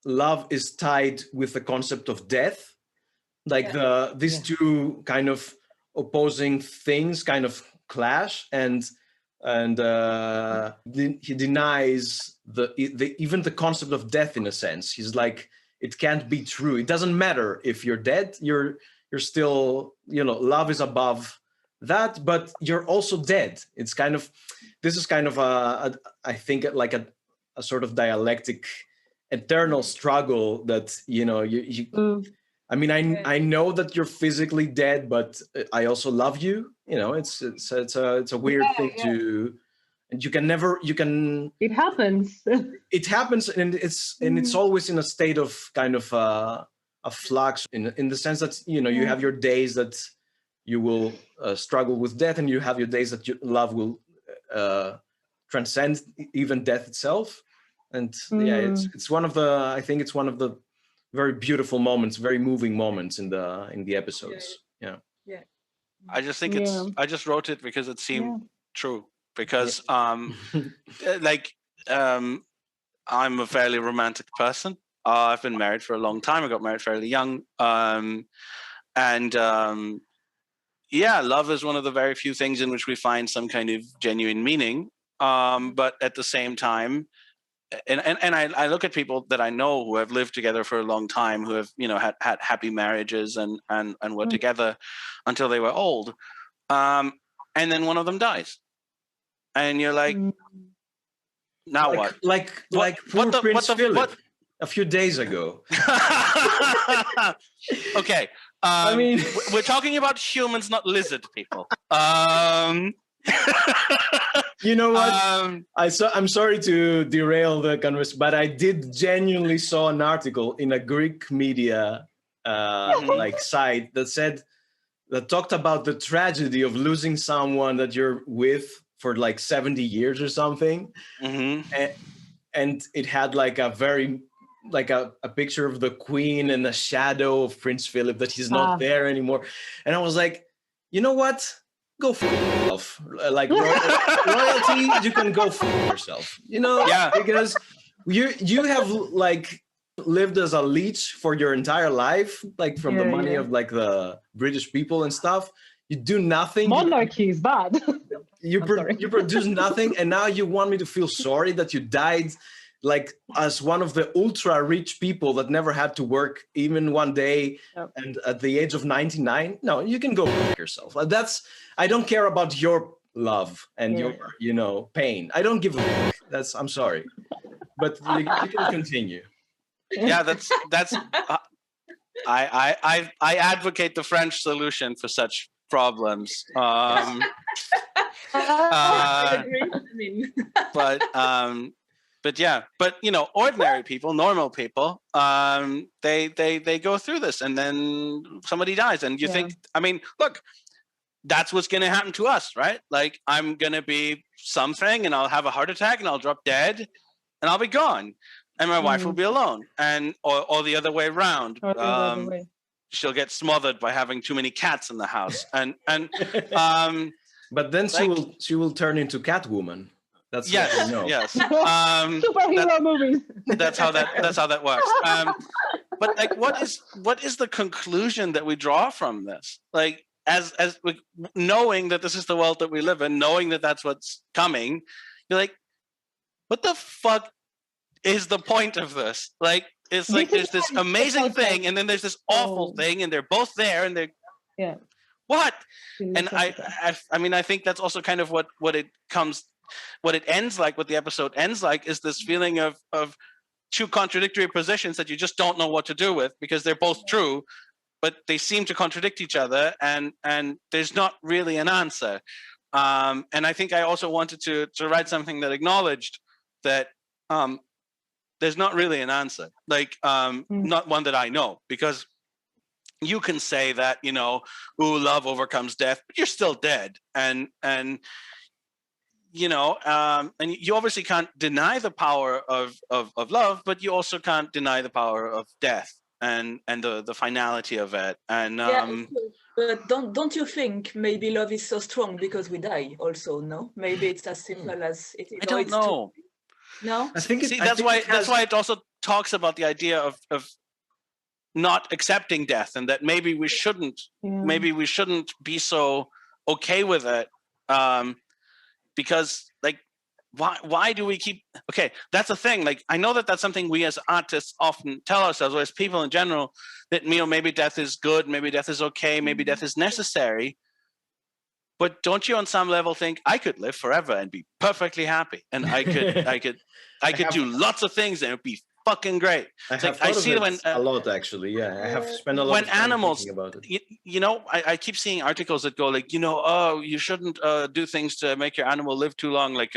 love is tied with the concept of death, like these two kind of opposing things kind of clash, and he denies even the concept of death in a sense. He's like, it can't be true. It doesn't matter if you're dead. You're still, love is above that, but you're also dead. This is kind of I think like a sort of dialectic, eternal struggle that I mean, I know that you're physically dead, but I also love you. It's a weird thing to. And it happens. It happens, and it's always in a state of kind of a flux in the sense that you have your days that you will struggle with death, and you have your days that love will transcend even death itself. And it's one of the very beautiful moments, very moving moments in the episodes. Yeah. I just think I just wrote it because it seemed true. Because I'm a fairly romantic person. I've been married for a long time. I got married fairly young. Love is one of the very few things in which we find some kind of genuine meaning. But at the same time, and I look at people that I know who have lived together for a long time, who have had happy marriages and were together until they were old, and then one of them dies. And you're like, now what? Like poor Prince Philip a few days ago. Okay. I mean, we're talking about humans, not lizard people. You know what? I'm sorry to derail the conversation, but I did genuinely saw an article in a Greek media site that talked about the tragedy of losing someone that you're with for like 70 years or something. And it had like a very a picture of the Queen and a shadow of Prince Philip, that he's not there anymore. And I was like, you know what? Go for yourself. Like royalty, you can go for yourself. Because you have like lived as a leech for your entire life, like from the money of like the British people and stuff. You do nothing. Monarchy is bad. You produce nothing, and now you want me to feel sorry that you died like as one of the ultra rich people that never had to work even one day, and at the age of 99. No, you can go fuck yourself. I don't care about your love and your pain. I don't give a fuck. I'm sorry, but you can continue. Yeah, that's I advocate the French solution for such problems. I agree. But ordinary people, normal people, they go through this, and then somebody dies, and you think, I mean, look, that's what's going to happen to us, right? Like, I'm going to be something, and I'll have a heart attack, and I'll drop dead, and I'll be gone, and my wife will be alone, or the other way around. She'll get smothered by having too many cats in the house, and but then she will turn into Catwoman. That's yes, what we know. Yes. Superhero movies. That's how that works. But like, what is the conclusion that we draw from this? Like, as knowing that this is the world that we live in, knowing that that's what's coming, you're like, what the fuck is the point of this? Like, it's like there's this amazing thing, and then there's this awful thing, and they're both there, and they're what? And I mean, I think that's also kind of what it ends like, what the episode ends like, is this feeling of two contradictory positions that you just don't know what to do with, because they're both true, but they seem to contradict each other, and there's not really an answer. And I think I also wanted to write something that acknowledged that there's not really an answer, like not one that I know, because you can say that, love overcomes death, but you're still dead, and you obviously can't deny the power of love, but you also can't deny the power of death and the finality of it. And but don't you think maybe love is so strong because we die also? No, maybe it's as simple as it is. I don't know. No, I think that's why it also talks about the idea of not accepting death, and that maybe we shouldn't be so okay with it, because like, why do we keep? Okay, that's the thing. Like, I know that that's something we as artists often tell ourselves, or as people in general, that maybe death is good, maybe death is okay, maybe death is necessary. But don't you on some level think, I could live forever and be perfectly happy, and I could do lots of things and it would be fucking great. I see it a lot, actually. Yeah, I have spent a lot of time animals, thinking about it. I keep seeing articles that go like, oh, you shouldn't do things to make your animal live too long. Like,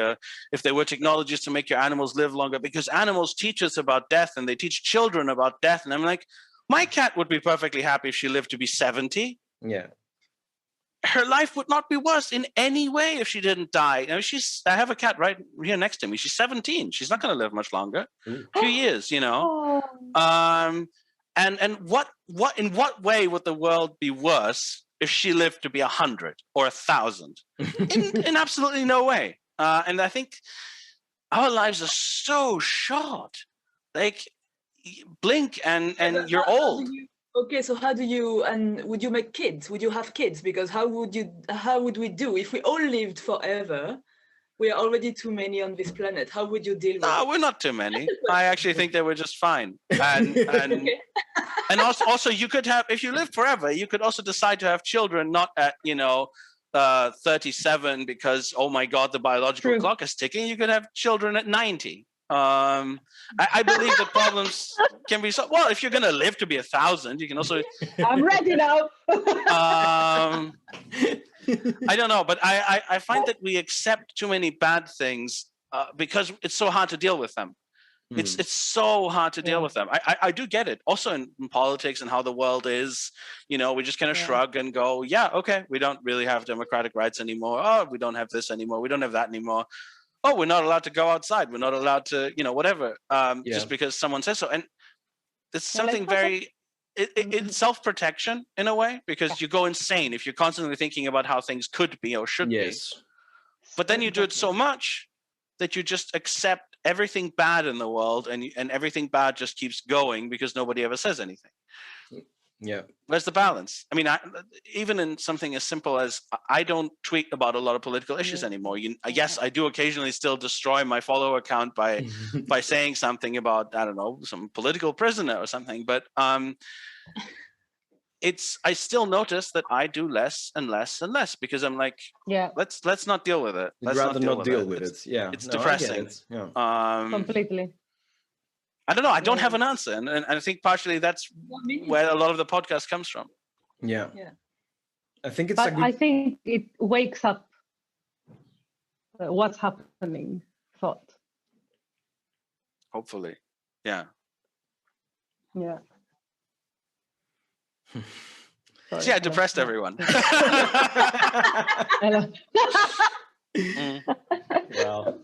if there were technologies to make your animals live longer, because animals teach us about death, and they teach children about death. And I'm like, my cat would be perfectly happy if she lived to be 70. Yeah. Her life would not be worse in any way if she didn't die. I have a cat right here next to me. She's 17. She's not going to live much longer. A few years, And what in what way would the world be worse if she lived to be 100 or 1,000? In absolutely no way. And I think our lives are so short. Like, blink and you're old. Okay, so how do you, and would you make kids? Would you have kids? Because how would we do if we all lived forever? We are already too many on this planet. How would you deal with it? No, we're not too many. I actually think that we're just fine. And okay. And also you could have, if you live forever, you could also decide to have children, not at 37, because, oh my God, the biological clock is ticking. You could have children at 90. I believe that problems can be solved. Well, if you're going to live to be 1,000, you can also. I'm ready now. I don't know, but I find that we accept too many bad things because it's so hard to deal with them. It's so hard to deal with them. I do get it. Also in politics and how the world is, we just kind of shrug and go, yeah, okay, we don't really have democratic rights anymore. Oh, we don't have this anymore. We don't have that anymore. Oh, we're not allowed to go outside. We're not allowed to, whatever, just because someone says so. And it's something very, it's self-protection in a way, because you go insane if you're constantly thinking about how things could be or should be. But then you do it so much that you just accept everything bad in the world, and everything bad just keeps going because nobody ever says anything. Yeah. Where's the balance? I mean, even in something as simple as, I don't tweet about a lot of political issues anymore. Yes, I do occasionally still destroy my follower account by saying something about, I don't know, some political prisoner or something. But I still notice that I do less and less and less because I'm like, let's not deal with it. You'd rather not deal with it. Yeah, it's depressing. I get it. Yeah. Completely. I don't know. I don't have an answer, and I think partially that's where a lot of the podcast comes from. Yeah. I think it's. But I think it wakes up what's happening. Thought. Hopefully, yeah. Yeah. Sorry, see, I depressed everyone. Well,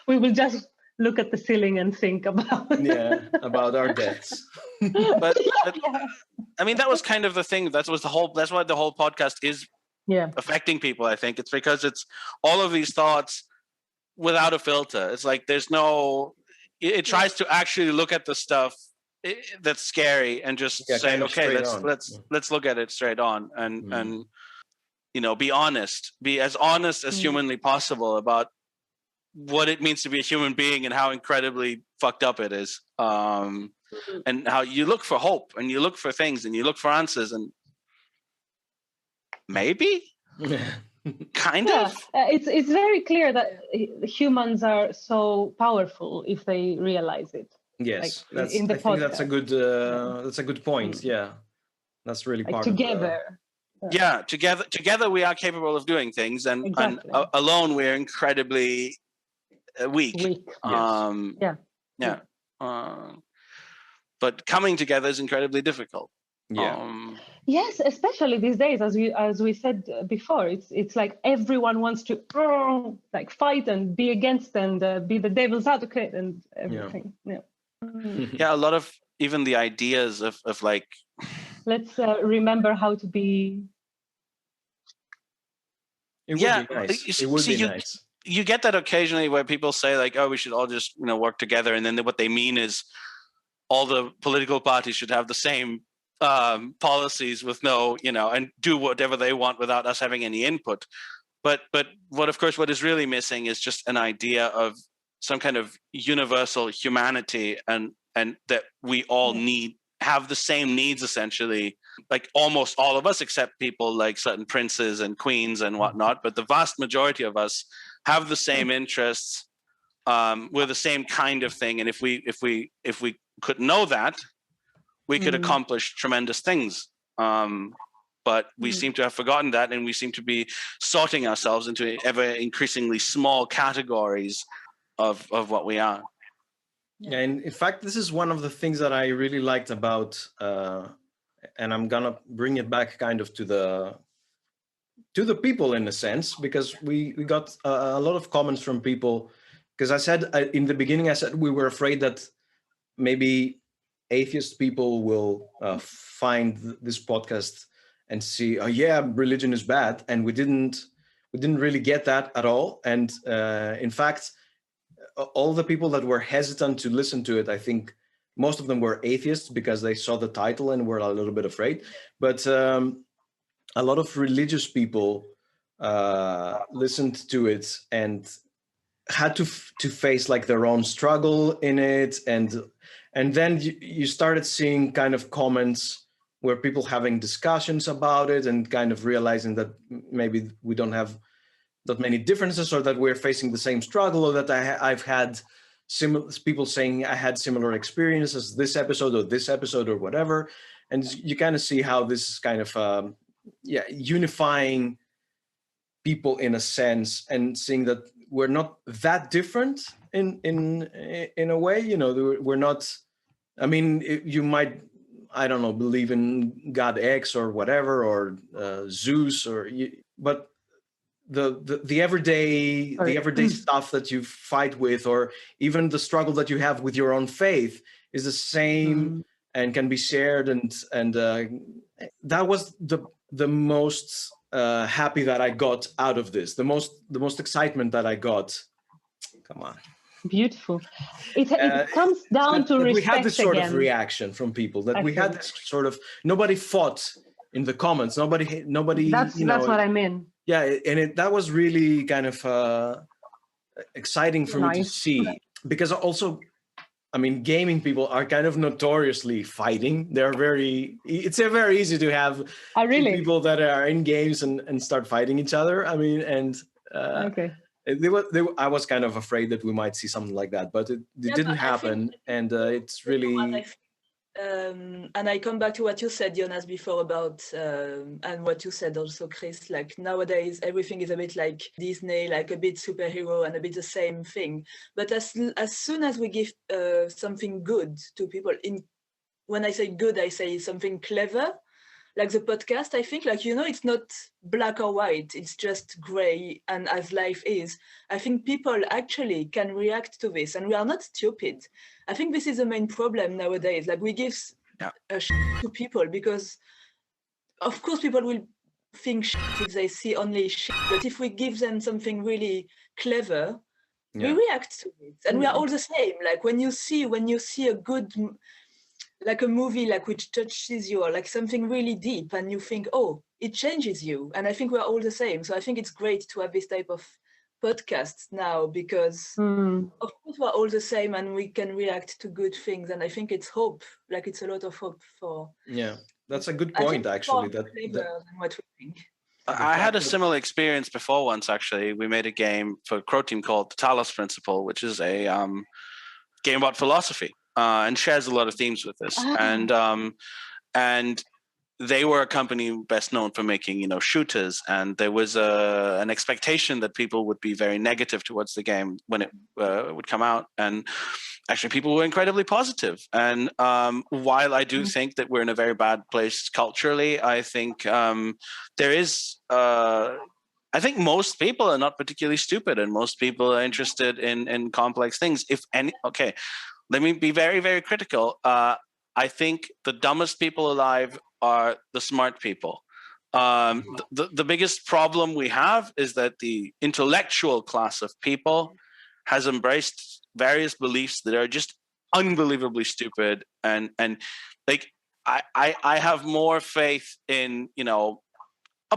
we will just look at the ceiling and think about our deaths. but I mean, that was kind of the thing. That's why the whole podcast is affecting people. I think it's because it's all of these thoughts without a filter. It's like it tries to actually look at the stuff that's scary and just say, okay, let's look at it straight on and be honest, be as honest as humanly possible about what it means to be a human being and how incredibly fucked up it is, and how you look for hope and you look for things and you look for answers and maybe kind of it's very clear that humans are so powerful if they realize it. Yes, I think that's a good point. Yeah, that's really part together. Together we are capable of doing things, and alone we're incredibly weak. But coming together is incredibly difficult. Yes, especially these days, as we said before, it's like everyone wants to fight and be against and be the devil's advocate and everything. A lot of even the ideas of like, let's remember how to be. It would be nice. It would be nice. You get that occasionally where people say like, oh, we should all just work together, and then what they mean is all the political parties should have the same policies with no, and do whatever they want without us having any input. But what is really missing is just an idea of some kind of universal humanity, and that we all have the same needs, essentially, like almost all of us, except people like certain princes and queens and whatnot. But the vast majority of us have the same interests. We're the same kind of thing, and if we could know that, we could accomplish tremendous things. But we seem to have forgotten that, and we seem to be sorting ourselves into ever increasingly small categories of what we are. And in fact, this is one of the things that I really liked about, and I'm gonna bring it back kind of to the people in a sense, because we got a lot of comments from people. Because I said in the beginning, we were afraid that maybe atheist people will find this podcast and see, oh yeah, religion is bad, and we didn't really get that at all. And in fact, all the people that were hesitant to listen to it, I think most of them were atheists because they saw the title and were a little bit afraid. But a lot of religious people listened to it and had to face like their own struggle in it, and then you started seeing kind of comments where people having discussions about it and kind of realizing that maybe we don't have that many differences, or that we're facing the same struggle, or that I've had people saying I had similar experiences this episode or whatever. And you kind of see how this is kind of unifying people in a sense, and seeing that we're not that different in a way. We're not. I mean, you might, I don't know, believe in God X or whatever, or Zeus, but the everyday stuff that you fight with, or even the struggle that you have with your own faith, is the same and can be shared. And that was the most happy that I got out of this. The most excitement that I got. Come on. Beautiful. It comes down to respect. We had this sort again. of reaction from people, that we had this sort of, nobody fought in the comments. Nobody. That's what I mean. Yeah, and that was really kind of exciting for me to see, because also I mean, gaming people are kind of notoriously fighting. It's very easy to have two people that are in games and start fighting each other. I mean, and okay. I was kind of afraid that we might see something like that, but it didn't happen. And it's really... and I come back to what you said, Jonas, before about, and what you said also, Chris, like nowadays, everything is a bit like Disney, like a bit superhero and a bit the same thing. But as soon as we give something good to people, when I say good, I say something clever, like the podcast, I think, like, it's not black or white, it's just gray, and as life is, I think people actually can react to this, and we are not stupid. I think this is the main problem nowadays. Like, we give a shit to people because, of course, people will think shit if they see only shit, but if we give them something really clever, we react to it, and we are all the same. Like, when you see a good, like a movie like which touches you, or like something really deep, and you think, oh, it changes you. And I think we're all the same. So I think it's great to have this type of podcasts now, because of course we're all the same and we can react to good things. And I think it's hope, like it's a lot of hope for... Yeah, that's a good point, actually. Than what we think. I had a similar experience before once, actually. We made a game for Crow Team called the Talos Principle, which is a game about philosophy. And shares a lot of themes with this, and they were a company best known for making shooters, and there was an expectation that people would be very negative towards the game when it would come out, and actually people were incredibly positive. And while I do think that we're in a very bad place culturally, I think there is I think most people are not particularly stupid, and most people are interested in complex things. If any, okay. Let me be very, very critical. I think the dumbest people alive are the smart people. The biggest problem we have is that the intellectual class of people has embraced various beliefs that are just unbelievably stupid. And like, I have more faith in, a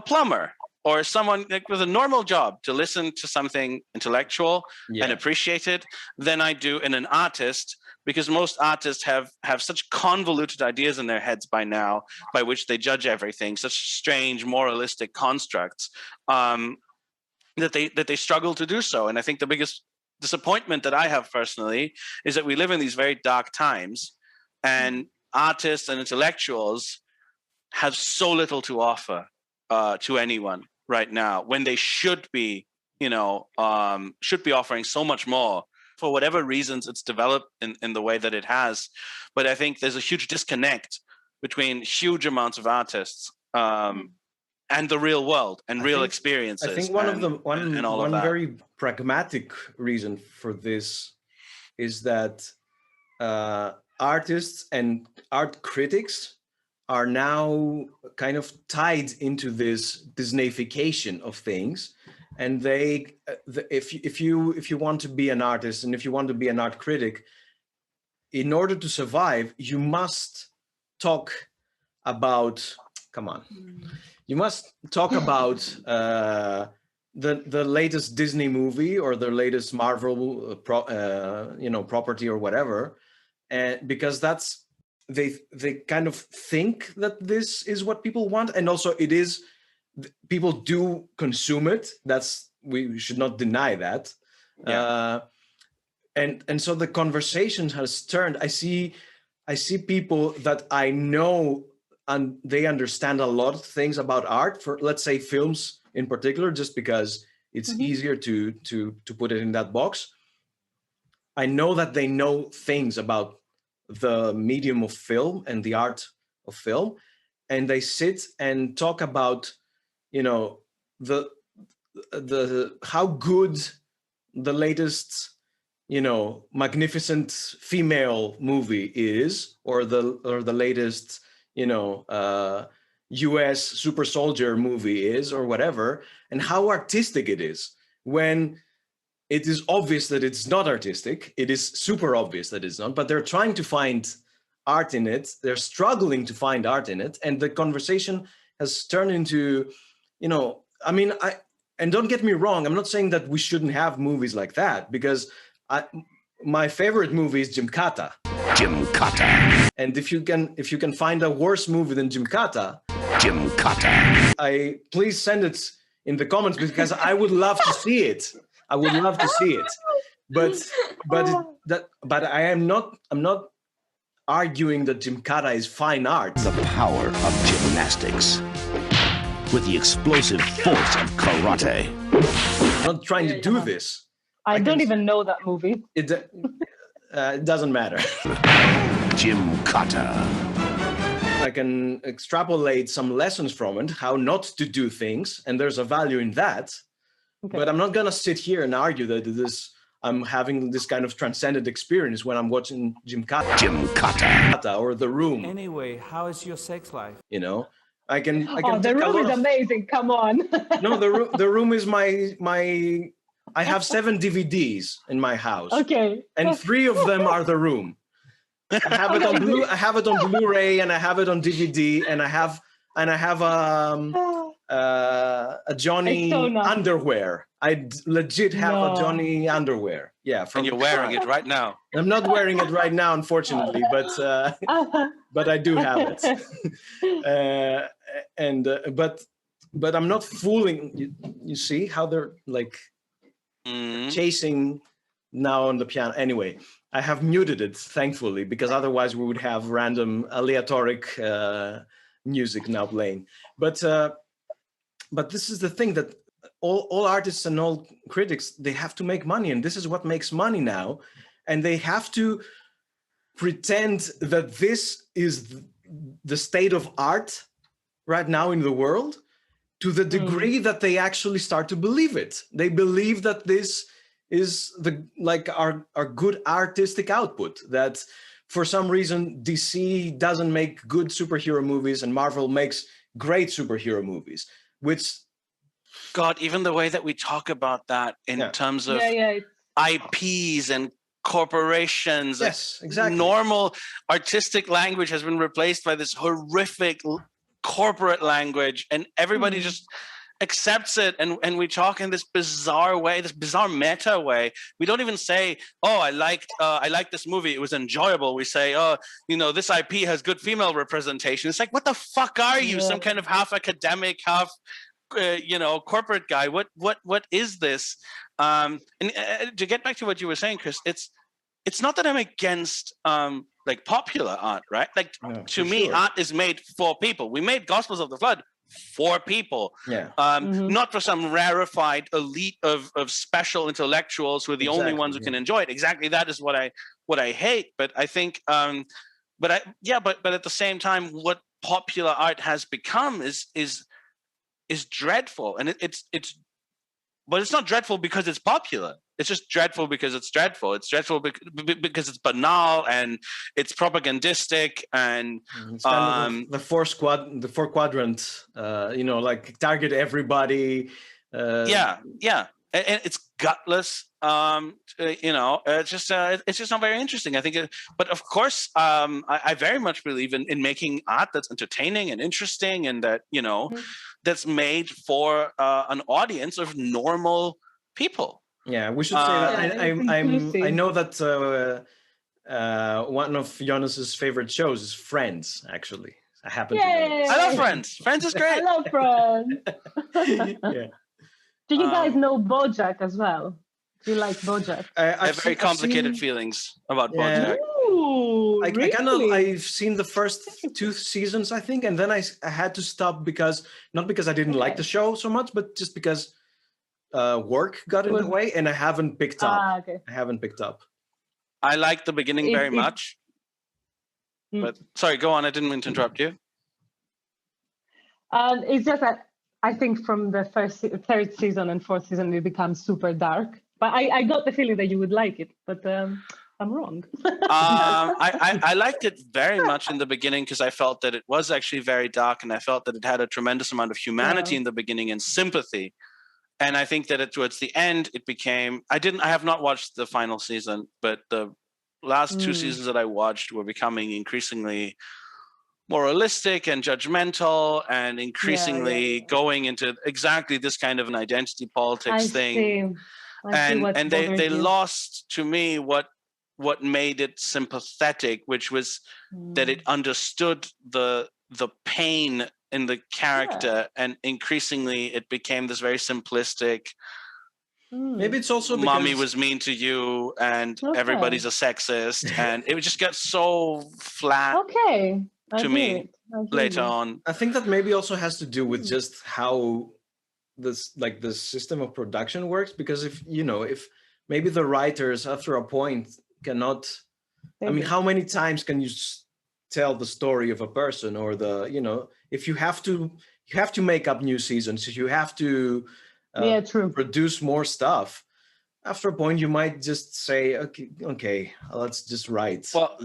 plumber or someone like with a normal job to listen to something intellectual and appreciate it than I do in an artist, because most artists have such convoluted ideas in their heads by now, by which they judge everything, such strange moralistic constructs, that they struggle to do so. And I think the biggest disappointment that I have personally is that we live in these very dark times, and artists and intellectuals have so little to offer to anyone right now, when they should be offering so much more. For whatever reasons it's developed in the way that it has. But I think there's a huge disconnect between huge amounts of artists and the real world and real experiences. I think one very pragmatic reason for this is that artists and art critics are now kind of tied into this Disneyfication of things. And if you want to be an artist and if you want to be an art critic, in order to survive, you must talk about. Come on, you must talk about the latest Disney movie or the latest Marvel property or whatever, and because that's they kind of think that this is what people want, and also it is. People do consume it. We should not deny that. And so the conversation has turned. I see people that I know, and they understand a lot of things about art, for let's say films in particular, just because it's easier to put it in that box. I know that they know things about the medium of film and the art of film, and they sit and talk about the how good the latest magnificent female movie is, or the latest US super soldier movie is, or whatever, and how artistic it is, when it is obvious that it's not artistic. It is super obvious that it's not, but they're trying to find art in it. They're struggling to find art in it, and the conversation has turned into and don't get me wrong, I'm not saying that we shouldn't have movies like that, because my favorite movie is Gymkata. Gymkata. And if you can find a worse movie than Gymkata, Gymkata. Please send it in the comments, because I would love to see it. I would love to see it. But I'm not arguing that Gymkata is fine art. The power of gymnastics with the explosive force of karate. I'm not trying to do this. I don't even know that movie. It doesn't matter. Gymkata. I can extrapolate some lessons from it, how not to do things, and there's a value in that. Okay. But I'm not gonna sit here and argue that I'm having this kind of transcendent experience when I'm watching Gymkata or The Room. Anyway, how is your sex life? You know, I can. The Room is amazing. Come on. No, the Room is my. I have 7 DVDs in my house. Okay. And 3 of them are The Room. I have it on Blu-ray, and I have it on DVD, and I have a Johnny underwear. I legit have a Johnny underwear. Yeah, and you're wearing it right now. I'm not wearing it right now, unfortunately, but I do have it. But I'm not fooling. You see how they're like chasing now on the piano. Anyway, I have muted it, thankfully, because otherwise we would have random aleatoric music now playing. But this is the thing, that all artists and all critics, they have to make money, and this is what makes money now. And they have to pretend that this is the state of art right now in the world, to the degree that they actually start to believe it. They believe that this is our good artistic output, that for some reason DC doesn't make good superhero movies and Marvel makes great superhero movies, which... God, even the way that we talk about that in terms of IPs and corporations, yes, exactly. Normal artistic language has been replaced by this horrific corporate language, and everybody just accepts it, and we talk in this bizarre way, this bizarre meta way. We don't even say, oh, I liked this movie, it was enjoyable. We say, oh, this IP has good female representation. It's like, what the fuck are you? Some kind of half academic, half corporate guy? What is this? And to get back to what you were saying, Chris, it's not that I'm against like popular art, right? Like to me, art is made for people. We made Gospels of the Flood for people, not for some rarefied elite of special intellectuals who are the only ones who can enjoy it. Exactly, that is what I hate. But I think, but at the same time, what popular art has become is dreadful, and but it's not dreadful because it's popular. It's just dreadful because it's dreadful. It's dreadful because it's banal and it's propagandistic, and it's kind of the four quadrant, like target everybody. And it's gutless. It's just not very interesting. I think, but of course, I very much believe in making art that's entertaining and interesting, and that that's made for an audience of normal people. Yeah, we should say that. I know that one of Jonas's favorite shows is Friends. Actually, I happen to know. I love Friends. Friends is great. I love Friends. Yeah. Do you guys know BoJack as well? Do you like BoJack? I have very complicated feelings about BoJack. Ooh, really? I've seen the first 2 seasons, I think, and then I had to stop not because I didn't like the show so much, but just because work got in the way, and I haven't picked up. Okay. I haven't picked up. I like the beginning very much. But sorry, go on. I didn't mean to interrupt you. It's just that I think from the third season and 4th season, it becomes super dark. But I got the feeling that you would like it, but I'm wrong. I liked it very much in the beginning because I felt that it was actually very dark, and I felt that it had a tremendous amount of humanity in the beginning and sympathy. And I think that towards the end, it became. I have not watched the final season, but the last 2 seasons that I watched were becoming increasingly moralistic and judgmental, and increasingly going into exactly this kind of an identity politics thing. And they lost to me what what made it sympathetic, which was that it understood the pain in the character, and increasingly it became this very simplistic. Maybe it's also because mommy was mean to you, and everybody's a sexist, and it would just get so flat. To me later on. I think that maybe also has to do with just how this, like, the system of production works, because if maybe the writers after a point cannot, I mean, how many times can you tell the story of a person, or if you have to make up new seasons, if you have to produce more stuff, after a point you might just say, okay, let's just write. Well,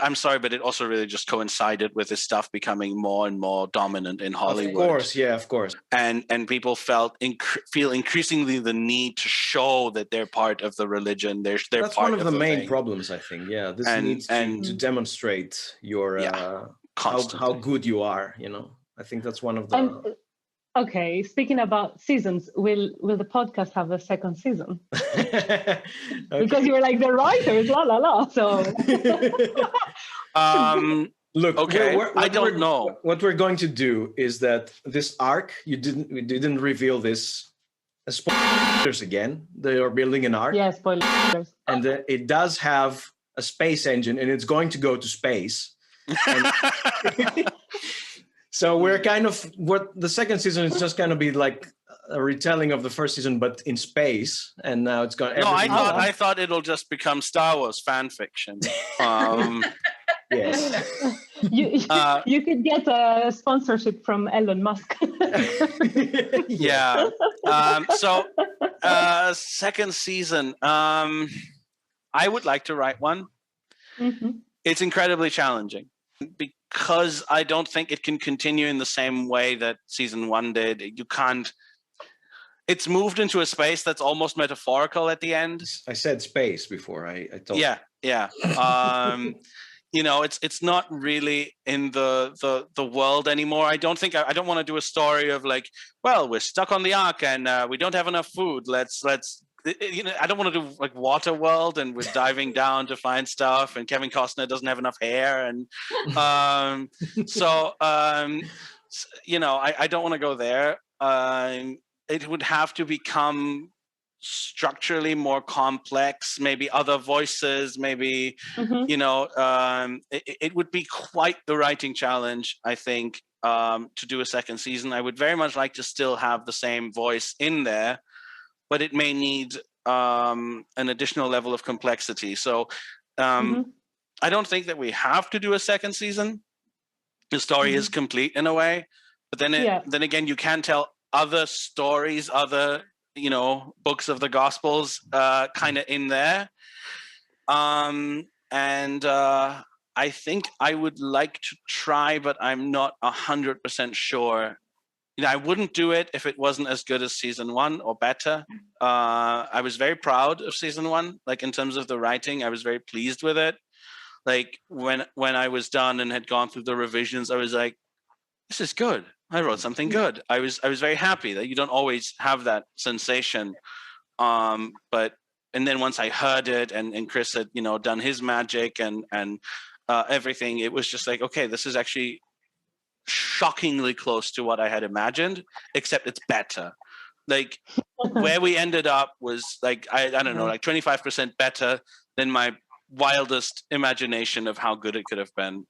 I'm sorry, but it also really just coincided with this stuff becoming more and more dominant in Hollywood. Of course. And people feel increasingly the need to show that they're part of the religion. That's part one of the main thing. problems, I think. Yeah, this needs to demonstrate your how good you are. I think that's one of the. Okay, speaking about seasons, will the podcast have a second season? Because you're like the writers, la la la. So, look, okay, I don't know. What we're going to do is that this arc, we didn't reveal this. Spoilers again. They are building an arc. Yeah, spoilers. And it does have a space engine, and it's going to go to space. So we're kind of, what the second season is just going to be like a retelling of the first season, but in space. And now it's going. No, I thought it'll just become Star Wars fan fiction. Yes. You could get a sponsorship from Elon Musk. Yeah. So second season, I would like to write one. Mm-hmm. It's incredibly challenging, because I don't think it can continue in the same way that season one did. You can't. It's moved into a space that's almost metaphorical at the end. I said space before. I told. Yeah. It's not really in the world anymore. I don't want to do a story of like, well, we're stuck on the ark and we don't have enough food. Let's. I don't want to do like Waterworld and we're diving down to find stuff, and Kevin Costner doesn't have enough hair, and I don't want to go there. It would have to become structurally more complex, maybe other voices, maybe it would be quite the writing challenge, I think, to do a second season. I would very much like to still have the same voice in there, but it may need an additional level of complexity. So I don't think that we have to do a second season. The story is complete in a way, but then again, you can tell other stories, other books of the Gospels kind of in there. I think I would like to try, but I'm not 100% sure. I wouldn't do it if it wasn't as good as season one or better. I was very proud of season one, like in terms of the writing. I was very pleased with it. Like when I was done and had gone through the revisions, I was like, this is good. I wrote something good. I was very happy. That you don't always have that sensation. And then once I heard it and Chris had, done his magic and everything, it was just like, okay, this is actually shockingly close to what I had imagined, except it's better. Like where we ended up was like, I don't know, like 25% better than my wildest imagination of how good it could have been.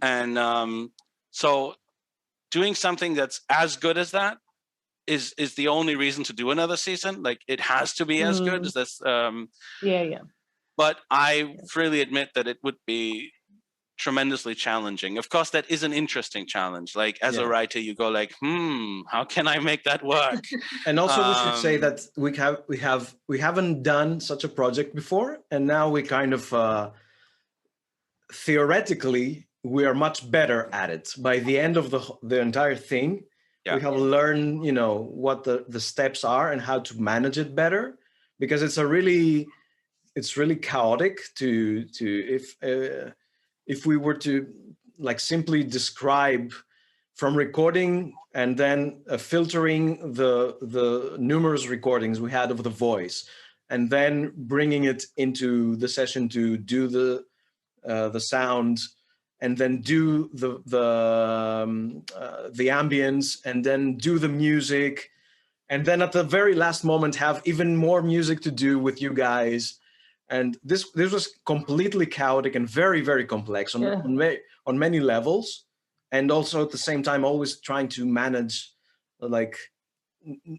And so doing something that's as good as that is the only reason to do another season. Like it has to be as good as this. But I freely admit that it would be tremendously challenging. Of course, that is an interesting challenge. Like as a writer, you go like, how can I make that work? And also we should say that we haven't done such a project before, and now we kind of theoretically we are much better at it. By the end of the entire thing, we have learned, what the steps are and how to manage it better, because it's really chaotic to if we were to like simply describe from recording and then filtering the numerous recordings we had of the voice and then bringing it into the session to do the sound, and then do the ambience, and then do the music, and then at the very last moment have even more music to do with you guys. And this was completely chaotic and very, very complex on many levels, and also at the same time always trying to manage, like,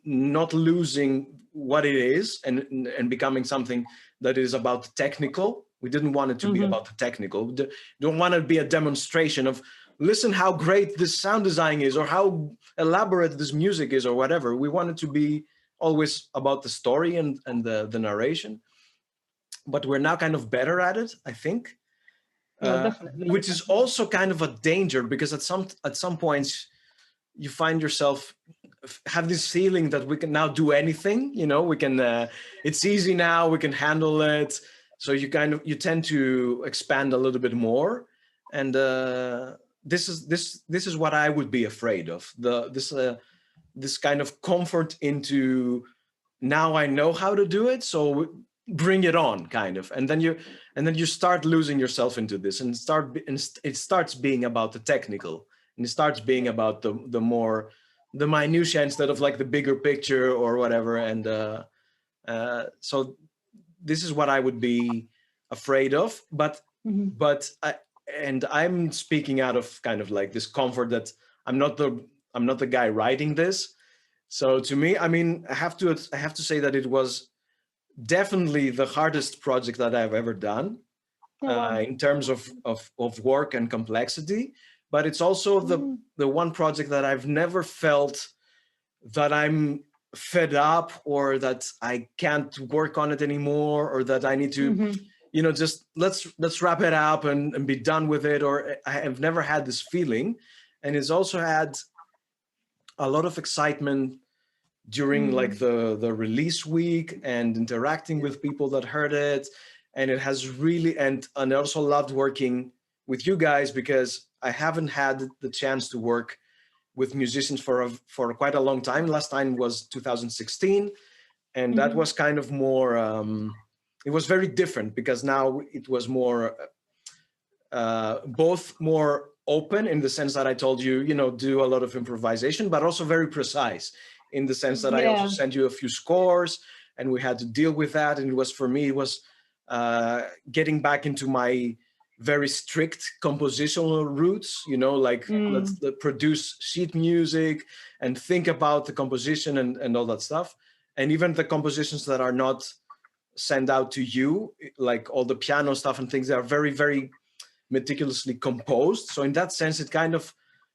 not losing what it is and becoming something that is about the technical. We didn't want it to be about the technical. We don't want it to be a demonstration of, listen how great this sound design is, or how elaborate this music is, or whatever. We want it to be always about the story and the narration. But we're now kind of better at it, I think. Definitely. Which is also kind of a danger, because at some points you find yourself have this feeling that we can now do anything, we can, it's easy now, we can handle it. So you tend to expand a little bit more. And this is what I would be afraid of. This kind of comfort into, now I know how to do it, so bring it on, kind of. And then you start losing yourself into this, and it starts being about the technical, and it starts being about the minutiae instead of like the bigger picture or whatever. And so this is what I would be afraid of. But I'm speaking out of kind of like this comfort that I'm not the guy writing this. So to me, I mean, I have to say that it was definitely the hardest project that I've ever done in terms of work and complexity. But it's also the one project that I've never felt that I'm fed up, or that I can't work on it anymore, or that I need to, just let's wrap it up and be done with it. Or I have never had this feeling. And it's also had a lot of excitement during like the release week and interacting with people that heard it. And it has really, and I also loved working with you guys, because I haven't had the chance to work with musicians for quite a long time. Last time was 2016. And that was kind of more, it was very different, because now it was more, both more open in the sense that I told you, do a lot of improvisation, but also very precise in the sense that I also sent you a few scores, and we had to deal with that. And for me, it was getting back into my very strict compositional roots, let's produce sheet music and think about the composition and all that stuff. And even the compositions that are not sent out to you, like all the piano stuff and things, that are very, very meticulously composed. So in that sense, it kind of,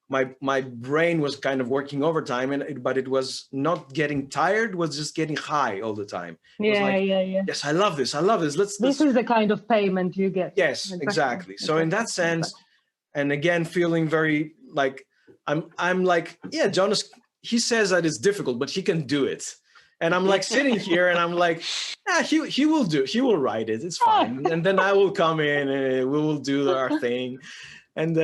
my brain was kind of working overtime, but it was not getting tired, was just getting high all the time. Yeah. Yes, I love this. This is the kind of payment you get. Yes, exactly. So in that sense, and again, feeling very like, I'm like, yeah, Jonas, he says that it's difficult, but he can do it. And I'm like sitting here and I'm like, he will write it. It's fine. And then I will come in and we will do our thing. And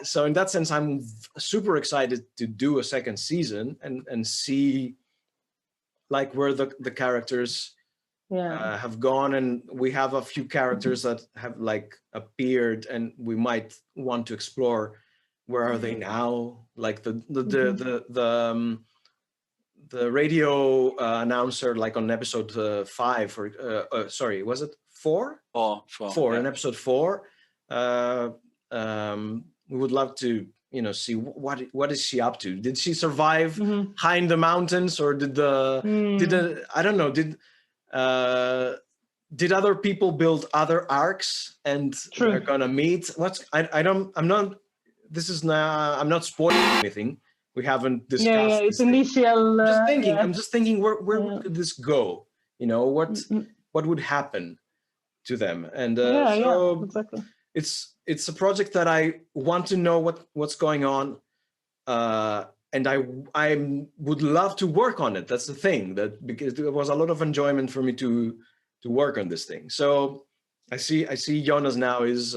so in that sense, I'm super excited to do a second season and see like where the characters have gone. And we have a few characters that have like appeared, and we might want to explore where are they now. Like the radio announcer, like on episode 5, or sorry, was it 4? 4 in episode 4. We would love to, see what is she up to? Did she survive high in the mountains, or did I don't know, did other people build other arcs and they're gonna meet? I'm not spoiling anything. We haven't discussed. It's initial. I'm just thinking where could this go? What would happen to them? And exactly. It's a project that I want to know what's going on, and I would love to work on it. That's the thing, because there was a lot of enjoyment for me to work on this thing. So I see Jonas now is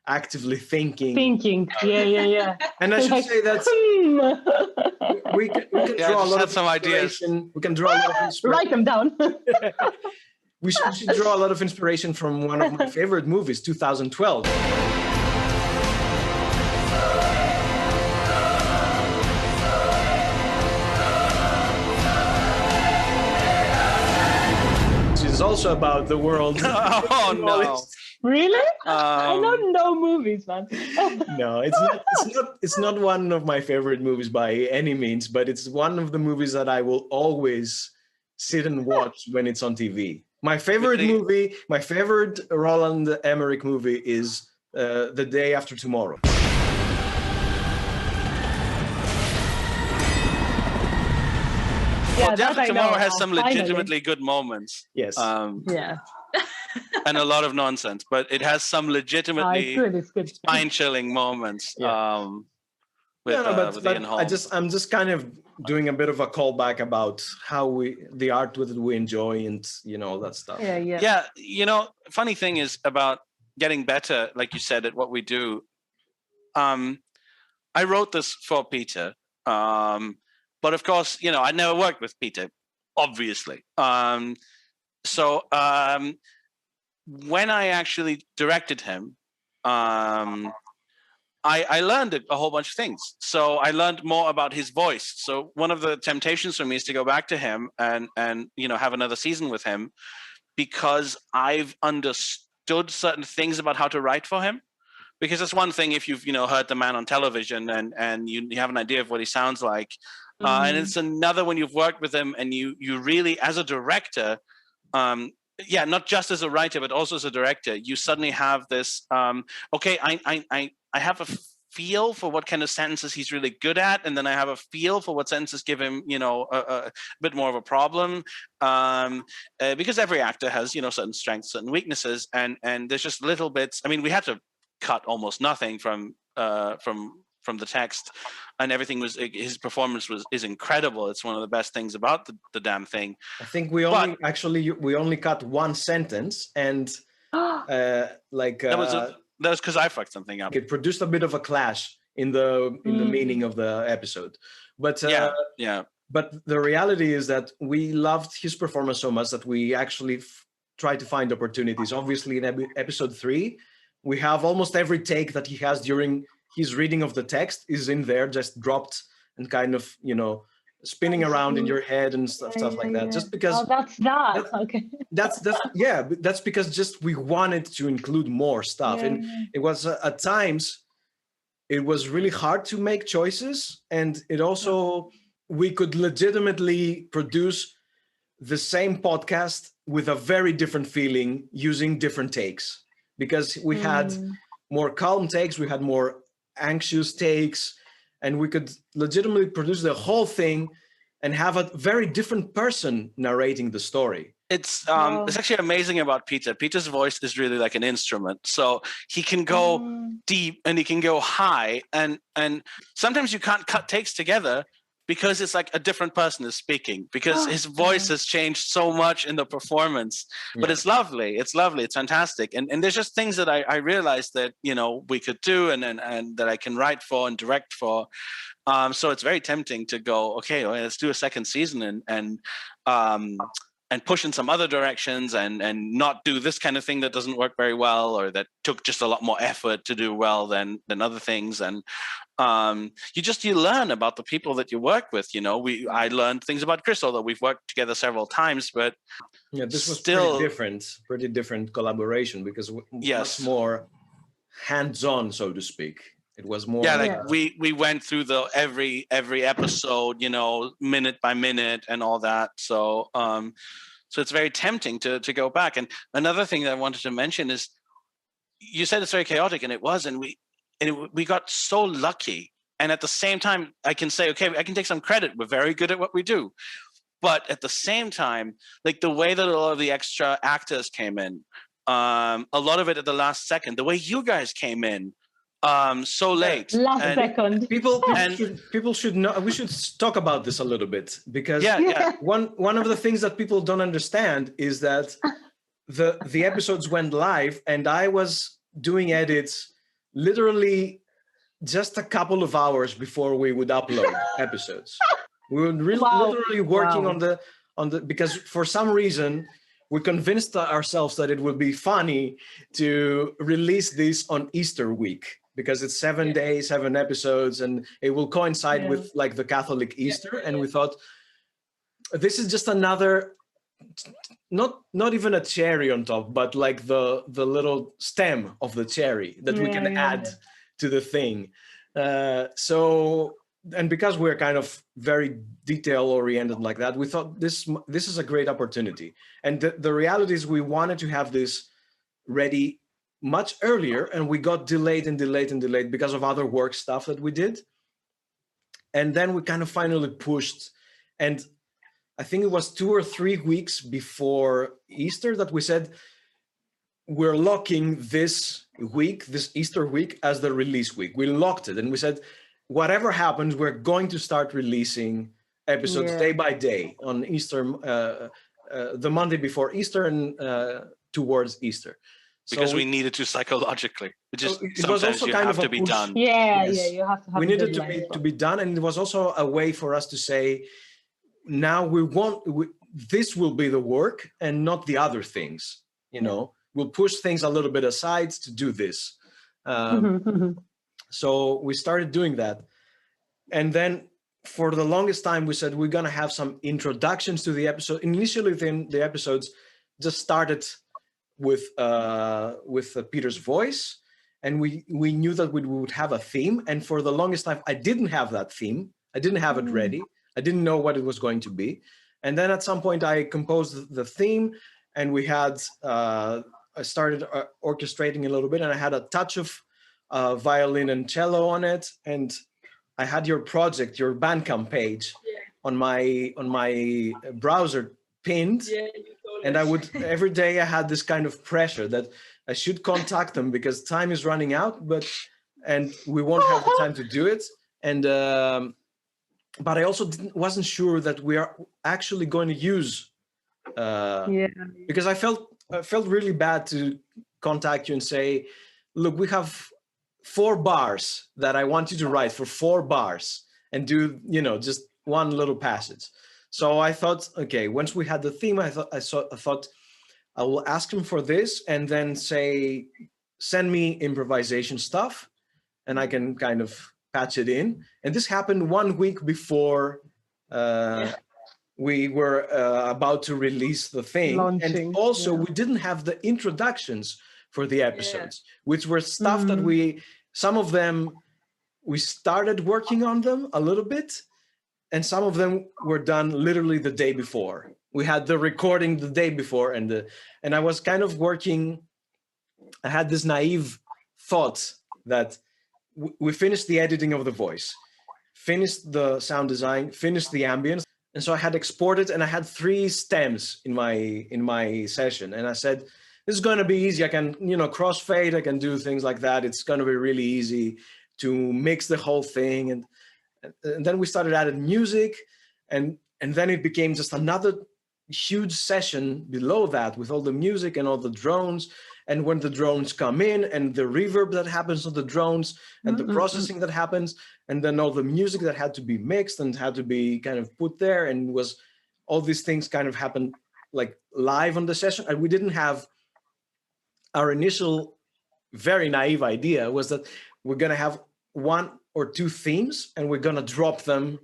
actively thinking. Yeah. And I should say that we can draw a lot of some ideas. We can draw a lot of inspiration. Write them down. We should draw a lot of inspiration from one of my favorite movies, 2012. It's also about the world. Oh no! Really? I don't know movies, man. No, it's not one of my favorite movies by any means, but it's one of the movies that I will always sit and watch when it's on TV. My favorite movie, my favorite Roland Emmerich movie is The Day After Tomorrow. Well, Day After Tomorrow has some legitimately good moments. Yes. Yeah. and a lot of nonsense, but it has some legitimately spine-chilling moments. Yeah. But I'm just kind of doing a bit of a callback about how the art that we enjoy and all that stuff. Yeah. Funny thing is about getting better, like you said, at what we do. I wrote this for Peter, but of course, I never worked with Peter, obviously. So when I actually directed him, I learned a whole bunch of things. So I learned more about his voice. So one of the temptations for me is to go back to him and have another season with him, because I've understood certain things about how to write for him. Because it's one thing if you've heard the man on television and you have an idea of what he sounds like, and it's another when you've worked with him and you really, as a director, not just as a writer but also as a director, you suddenly have this. I have a feel for what kind of sentences he's really good at, and then I have a feel for what sentences give him, a bit more of a problem, because every actor has, certain strengths, certain weaknesses, and there's just little bits. I mean, we had to cut almost nothing from the text, and everything his performance is incredible. It's one of the best things about the damn thing. I think we only cut one sentence, and that was because I fucked something up. It produced a bit of a clash in the meaning of the episode, but But the reality is that we loved his performance so much that we actually tried to find opportunities. Obviously, in episode 3, we have almost every take that he has during his reading of the text is in there, just dropped and kind of spinning around in your head and stuff like that. Just because that's because just we wanted to include more stuff, and it was at times it was really hard to make choices, and it also we could legitimately produce the same podcast with a very different feeling using different takes, because we had more calm takes, we had more anxious takes, and we could legitimately produce the whole thing and have a very different person narrating the story. It's actually amazing about Peter. Peter's voice is really like an instrument. So he can go deep and he can go high, and sometimes you can't cut takes together because it's like a different person is speaking, because his voice has changed so much in the performance. But it's lovely. It's lovely. It's fantastic. And there's just things that I realized that, we could do and that I can write for and direct for. So it's very tempting to go, okay, well, let's do a second season and push in some other directions and not do this kind of thing that doesn't work very well, or that took just a lot more effort to do well than other things. And you learn about the people that you work with. I learned things about Chris, although we've worked together several times, but this was still pretty different collaboration, because much more hands-on, so to speak. It was more we went through every episode, minute by minute and all that. So it's very tempting to go back. And another thing that I wanted to mention is, you said it's very chaotic, and it was, and we got so lucky. And at the same time, I can say, okay, I can take some credit. We're very good at what we do. But at the same time, like the way that a lot of the extra actors came in, a lot of it at the last second, the way you guys came in, so late, second. People should know. We should talk about this a little bit, because one of the things that people don't understand is that the episodes went live, and I was doing edits literally just a couple of hours before we would upload episodes. We were literally working on the because for some reason we convinced ourselves that it would be funny to release this on Easter week, because it's 7 days, 7 episodes, and it will coincide with like the Catholic Easter. And we thought, this is just another, not even a cherry on top, but like the little stem of the cherry that we can add to the thing. And because we're kind of very detail oriented like that, we thought this is a great opportunity. And the reality is we wanted to have this ready much earlier, and we got delayed because of other work stuff that we did. And then we kind of finally pushed, and I think it was 2 or 3 weeks before Easter that we said, we're locking this week, this Easter week, as the release week. We locked it, and we said, whatever happens, we're going to start releasing episodes day by day on Easter, the Monday before Easter and towards Easter. Because we needed to psychologically. It was also you kind have of to be done. You have to have. We needed to be done, and it was also a way for us to say, now this will be the work and not the other things. We'll push things a little bit aside to do this. So we started doing that. And then for the longest time, we said, we're going to have some introductions to the episode. Initially, the episodes just started with Peter's voice. And we knew that we would have a theme. And for the longest time, I didn't have that theme. I didn't have it ready. I didn't know what it was going to be. And then at some point, I composed the theme, and we had, I started orchestrating a little bit, and I had a touch of violin and cello on it, and I had your project, your Bandcamp page on my browser pinned, and I would every day I had this kind of pressure that I should contact them because time is running out, and we won't have the time to do it, and but I also wasn't sure that we are actually going to use because I felt really bad to contact you and say, look, we have 4 bars that I want you to write for 4 bars and do, just one little passage. So I thought, okay, once we had the theme, I thought I will ask him for this and then say, send me improvisation stuff and I can kind of patch it in. And this happened 1 week before we were about to release the thing. Launching, and also we didn't have the introductions for the episodes, which were stuff that some of them, we started working on them a little bit, and some of them were done literally the day before. We had the recording the day before, and I was kind of working, I had this naive thought that we finished the editing of the voice, finished the sound design, finished the ambience, and so I had exported, and I had 3 stems in my session, and I said, this is going to be easy. I can, crossfade. I can do things like that. It's going to be really easy to mix the whole thing. And then we started adding music, and then it became just another huge session below that with all the music and all the drones. And when the drones come in and the reverb that happens on the drones and the processing that happens, and then all the music that had to be mixed and had to be kind of put there, and all these things kind of happened like live on the session. And we didn't have, our initial very naive idea was that we're going to have 1 or 2 themes and we're going to drop them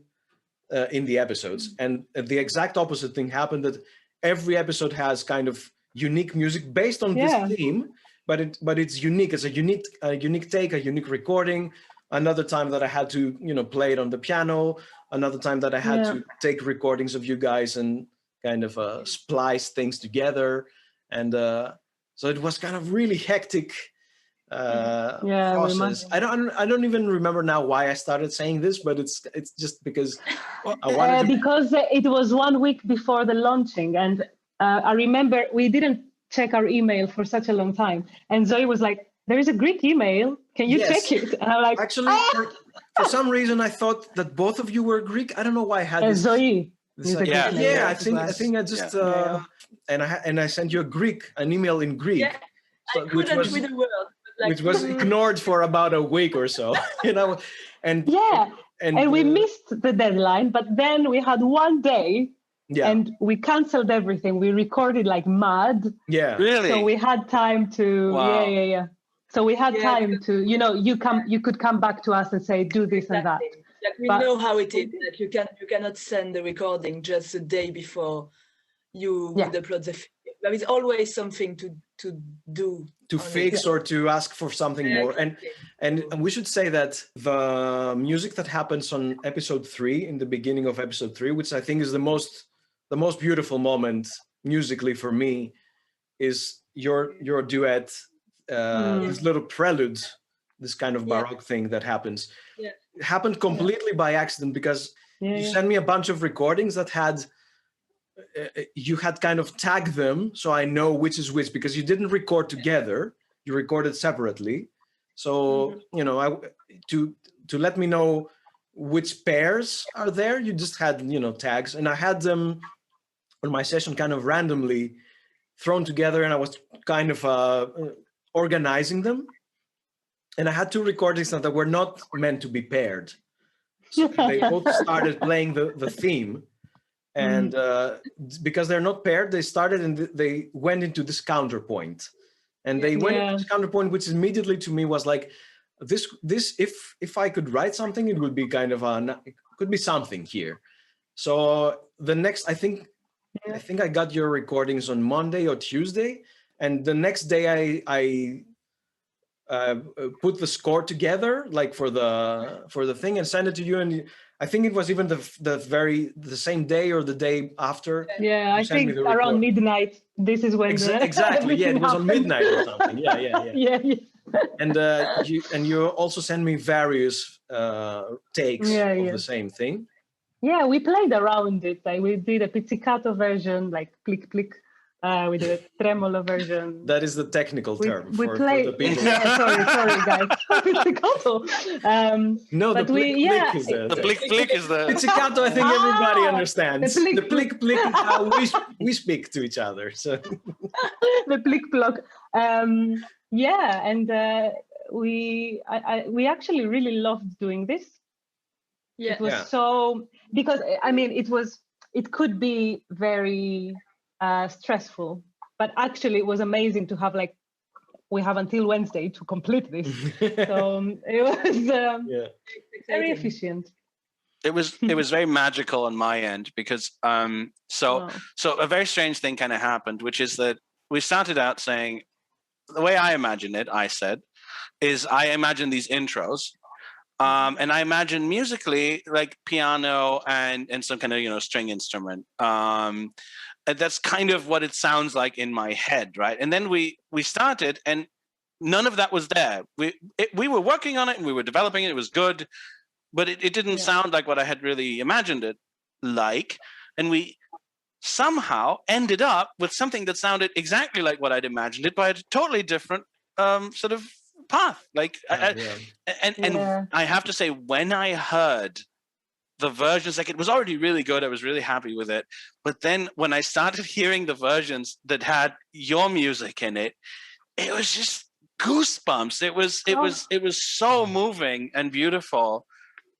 in the episodes. And the exact opposite thing happened, that every episode has kind of unique music based on this theme, but it's unique. It's a unique take, a unique recording. Another time that I had to, play it on the piano. Another time that I had to take recordings of you guys and kind of splice things together. And so it was kind of really hectic process. I don't even remember now why I started saying this, but it's just because I wanted because it was 1 week before the launching, and I remember we didn't check our email for such a long time, and Zoe was like, "There is a Greek email. Can you check it?" And I'm like, actually, for some reason, I thought that both of you were Greek. I don't know why I had this. Zoe. I think I just and I sent you an email in Greek, which was ignored for about a week or so, and we missed the deadline, but then we had one day Yeah. And we canceled everything. We recorded like mad. Yeah. Really? So we had time to, Wow. yeah. So we had time to, you could come back to us and say, do this and that. Like we know how it is. Like you cannot send the recording just a day before you would upload the film. There is always something to do. To fix or to ask for something more. And we should say that the music that happens on episode 3, in the beginning of episode 3, which I think is the most beautiful moment musically for me, is your duet, this little prelude, this kind of Baroque thing that happens. Yeah. It happened completely by accident, because you sent me a bunch of recordings that had you had kind of tagged them, so I know which is which, because you didn't record together, you recorded separately. So to let me know which pairs are there, you just had tags, and I had them on my session kind of randomly thrown together, and I was kind of organizing them, and I had 2 recordings that were not meant to be paired, so they both started playing the theme. And because they're not paired, they started and they went into this counterpoint, and they went into this counterpoint, which immediately to me was like, this if I could write something, it would be kind of it could be something here. So the next, I think I got your recordings on Monday or Tuesday, and the next day I put the score together, like for the thing, and sent it to you, and I think it was even the same day or the day after. Yeah, I think around midnight. This is when exactly. Yeah, it was on midnight or something. Yeah. yeah. And you also sent me various takes of the same thing. Yeah, we played around it. Like we did a pizzicato version, like plick plick. We did a tremolo version. That is the technical term for the people. Yeah, sorry, guys. Pizzicato. No, the plick is the plick is the pizzicato. I think everybody understands. The plick is how we speak to each other. So the plick plock. And we actually really loved doing this. Yeah, it was so, because I mean it could be very stressful, but actually it was amazing to have, like, we have until Wednesday to complete this. So it was very efficient. It was very magical on my end, because so a very strange thing kind of happened, which is that we started out saying, the way I imagine it, I imagine these intros, and I imagine musically like piano and some kind of string instrument. And that's kind of what it sounds like in my head, right? And then we started, and none of that was there. We were working on it, and we were developing it. It was good, but it didn't sound like what I had really imagined it like. And we somehow ended up with something that sounded exactly like what I'd imagined it, by a totally different sort of path. Like, and I have to say, when I heard the versions, like, it was already really good. I was really happy with it. But then when I started hearing the versions that had your music in it, it was just goosebumps. It was so moving and beautiful.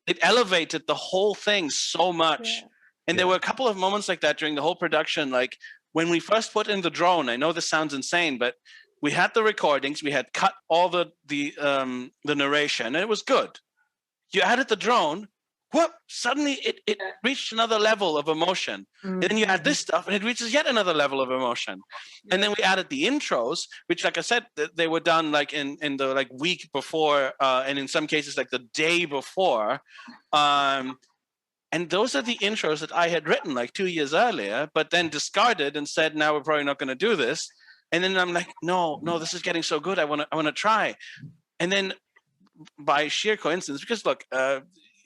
It elevated the whole thing so much. And there were a couple of moments like that during the whole production. Like when we first put in the drone, I know this sounds insane, but we had the recordings, we had cut all the narration, and it was good. You added the drone, whoop, suddenly it reached another level of emotion. And then you add this stuff, and it reaches yet another level of emotion. And then we added the intros, which, like I said, they were done like in the like week before, and in some cases like the day before. And those are the intros that I had written like 2 years earlier, but then discarded and said, now we're probably not going to do this. And then I'm like, no, this is getting so good. I want to try. And then by sheer coincidence, because look,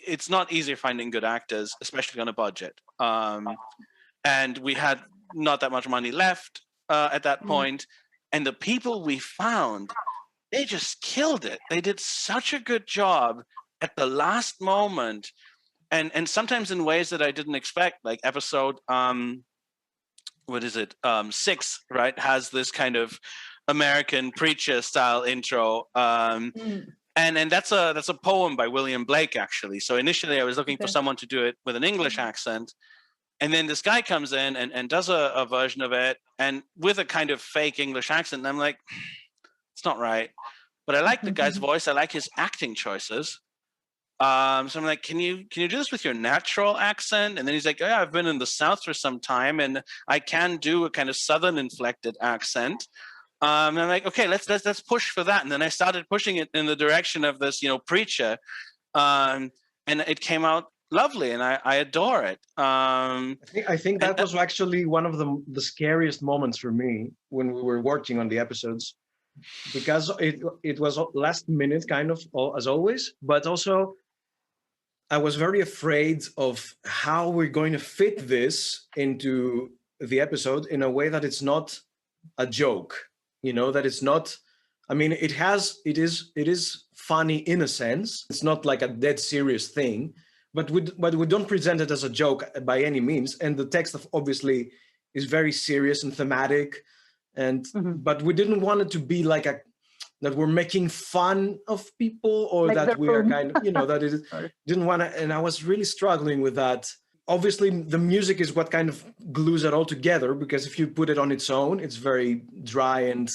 it's not easy finding good actors, especially on a budget. And we had not that much money left at that point. And the people we found, they just killed it. They did such a good job at the last moment. And sometimes in ways that I didn't expect, like episode, 6, right, has this kind of American preacher style intro. And that's a poem by William Blake, actually. So initially I was looking for someone to do it with an English accent. And then this guy comes in and does a version of it, and with a kind of fake English accent. And I'm like, it's not right. But I like the guy's voice. I like his acting choices. So I'm like, can you do this with your natural accent? And then he's like, yeah, I've been in the South for some time, and I can do a kind of Southern inflected accent. And I'm like, okay, let's push for that. And then I started pushing it in the direction of this, preacher, and it came out lovely, and I adore it. I think that was actually one of the scariest moments for me when we were working on the episodes, because it was last minute kind of, as always, but also I was very afraid of how we're going to fit this into the episode in a way that it's not a joke, that it's not, I mean, it is funny in a sense. It's not like a dead serious thing, but we don't present it as a joke by any means. And the text obviously is very serious and thematic, but we didn't want it to be like that we're making fun of people, or like that we are kind of, that it didn't want to. And I was really struggling with that. Obviously, the music is what kind of glues it all together, because if you put it on its own, it's very dry and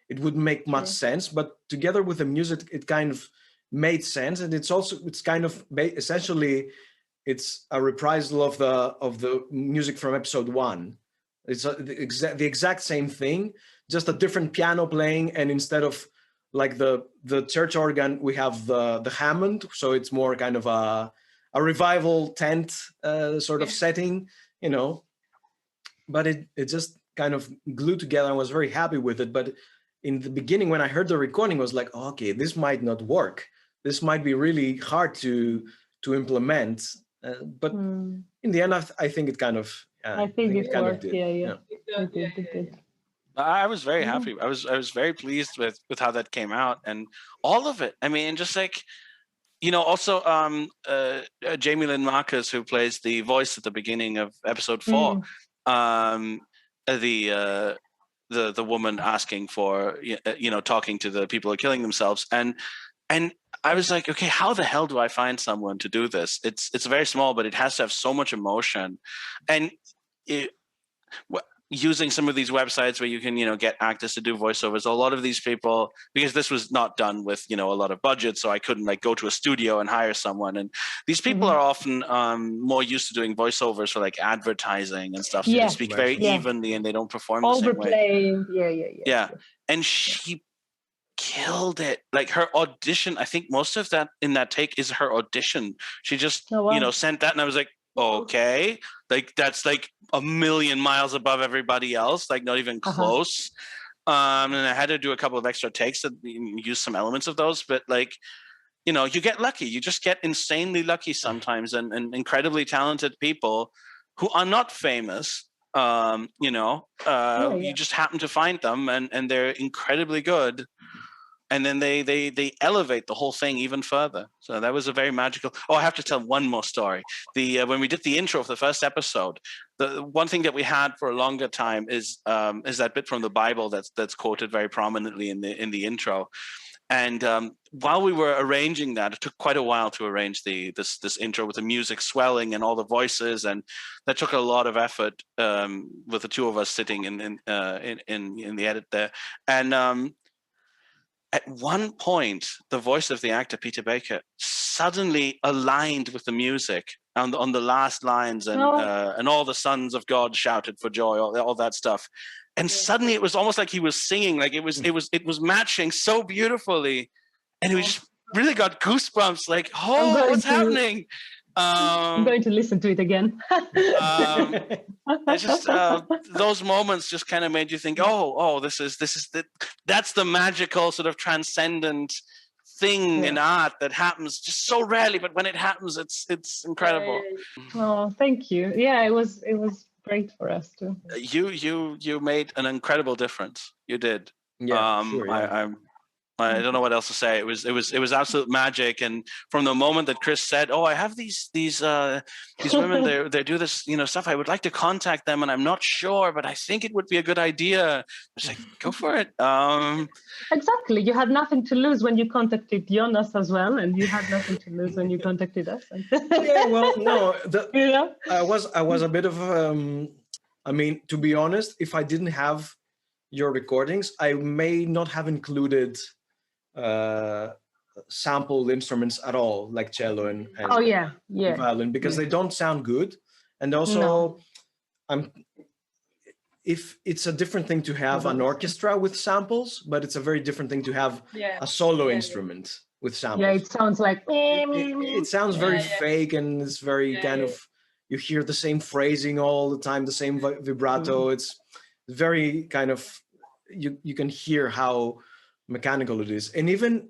it wouldn't make much sense. But together with the music, it kind of made sense. And it's kind of essentially, it's a reprisal of the music from episode 1. It's the exact same thing, just a different piano playing, and instead of like the church organ, we have the Hammond, so it's more kind of a revival tent sort of setting, but it just kind of glued together. I was very happy with it. But in the beginning, when I heard the recording, I was like, oh, okay, this might not work. This might be really hard to implement. But in the end, I think it kind of. I think it kind worked. Of did. Yeah. It did. I was very happy. I was very pleased with how that came out, and all of it. I mean, just like, also Jamie Lynn Marcus, who plays the voice at the beginning of episode 4, the woman asking for, talking to the people who are killing themselves, and I was like, okay, how the hell do I find someone to do this? It's very small, but it has to have so much emotion, and using some of these websites where you can, get actors to do voiceovers. A lot of these people, because this was not done with, a lot of budget, so I couldn't like go to a studio and hire someone. And these people are often more used to doing voiceovers for like advertising and stuff. So they speak very evenly and they don't perform the same way. Yeah. And she killed it. Like her audition, I think most of that in that take is her audition. She just, sent that, and I was like, okay, like that's like a million miles above everybody else, like not even close. And I had to do a couple of extra takes to use some elements of those, but like, you get lucky. You just get insanely lucky sometimes, and incredibly talented people who are not famous. You just happen to find them, and they're incredibly good. And then they elevate the whole thing even further. So that was a very magical. Oh, I have to tell one more story. When we did the intro for the first episode, the one thing that we had for a longer time is that bit from the Bible that's quoted very prominently in the intro. And while we were arranging that, it took quite a while to arrange this intro with the music swelling and all the voices, and that took a lot of effort with the two of us sitting in the edit there. And at one point, the voice of the actor, Peter Baker, suddenly aligned with the music on the last lines, and all the sons of God shouted for joy, all that stuff. And suddenly it was almost like he was singing, like it was matching so beautifully. And we just really got goosebumps, like, oh, what's happening? I'm going to listen to it again. It's just those moments just kind of made you think, that's the magical sort of transcendent thing in art that happens just so rarely, but when it happens, it's incredible. Oh, thank you. Yeah, it was great for us too. You made an incredible difference. You did. Yeah, sure. Yeah. I don't know what else to say. It was absolute magic. And from the moment that Chris said, "Oh, I have these women, they do this, stuff. I would like to contact them, and I'm not sure, but I think it would be a good idea." I was like, "Go for it." Exactly. You had nothing to lose when you contacted Jonas as well, and you had nothing to lose when you contacted us. Yeah, well, no, I was a bit of I mean, to be honest, if I didn't have your recordings, I may not have included sampled instruments at all, like cello and violin, because they don't sound good. And also, if it's a different thing to have an orchestra with samples, but it's a very different thing to have a solo instrument with samples. Yeah, it sounds like it sounds very fake, and it's very kind of, you hear the same phrasing all the time, the same vibrato. It's very kind of, you can hear how mechanical it is. And even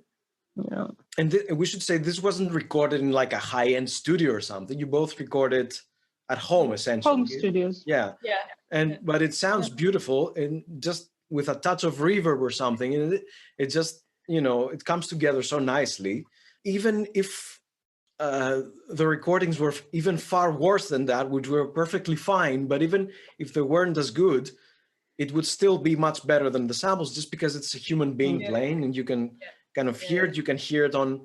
we should say this wasn't recorded in like a high-end studio or something. You both recorded at home, essentially. Home studios. But it sounds beautiful, and just with a touch of reverb or something, and it just, it comes together so nicely. Even if the recordings were even far worse than that, which were perfectly fine, but even if they weren't as good, it would still be much better than the samples, just because it's a human being playing, and you can kind of hear it. You can hear it on,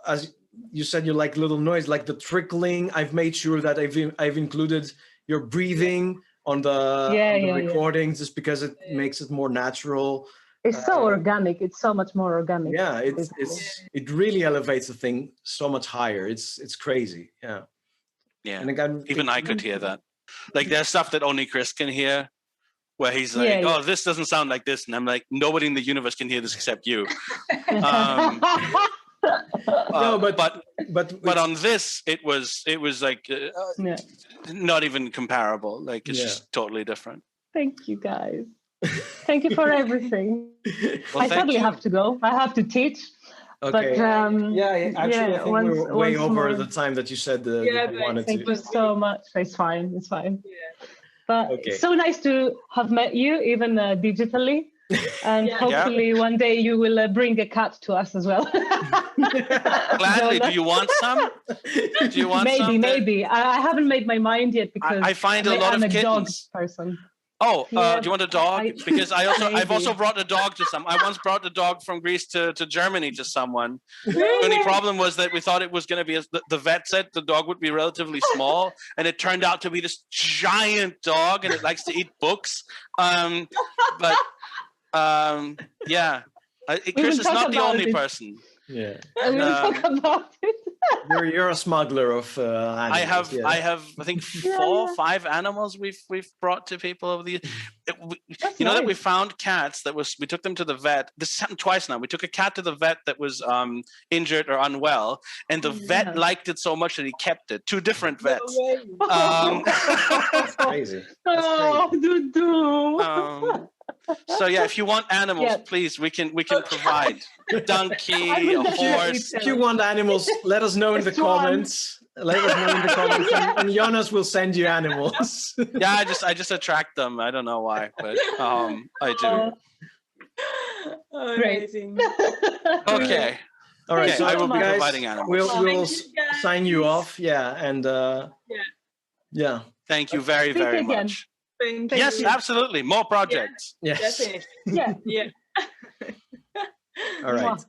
as you said, you like little noise, like the trickling. I've made sure that I've included your breathing on the recordings, just because it makes it more natural. It's so organic. It's so much more organic. Yeah, it really elevates the thing so much higher. It's crazy. Yeah. And again, even I could hear that. Like, there's stuff that only Chris can hear, where he's like, "Oh, this doesn't sound like this," and I'm like, "Nobody in the universe can hear this except you." No, but on this, it was like not even comparable. Like, it's just totally different. Thank you, guys. Thank you for everything. Well, I sadly have to go. I have to teach. Okay. But, actually, I think we're way over the time that you said you wanted to. Thank you so much. It's fine. It's fine. But it's so nice to have met you, even digitally. And hopefully one day you will bring a cat to us as well. Gladly. Do you want some? Do you want some? Maybe. I haven't made my mind yet, because I find a lot of kittens. I'm a dog person. Oh, do you want a dog? Because I've also brought a dog to some. I once brought a dog from Greece to Germany to someone. The only problem was that we thought it was going to be, the vet said the dog would be relatively small, and it turned out to be this giant dog, and it likes to eat books. Chris is not the only person. Yeah. We'll talk about it. You're a smuggler of animals. I have I think 4 or 5 animals we've brought to people over the years. That we found cats we took them to the vet. This has happened twice now. We took a cat to the vet that was injured or unwell, and the vet liked it so much that he kept it. 2 different vets. That's crazy. So if you want animals, please, we can provide a donkey, a horse. If you want animals, let us know in the comments. Let us know in the comments, and Jonas will send you animals. I just attract them. I don't know why, but I do. Amazing. Okay. All right. So I will be guys, providing animals. We'll sign you off. Thank you very, very much. Yes, absolutely. More projects. Yes. Definitely. Yeah. All right.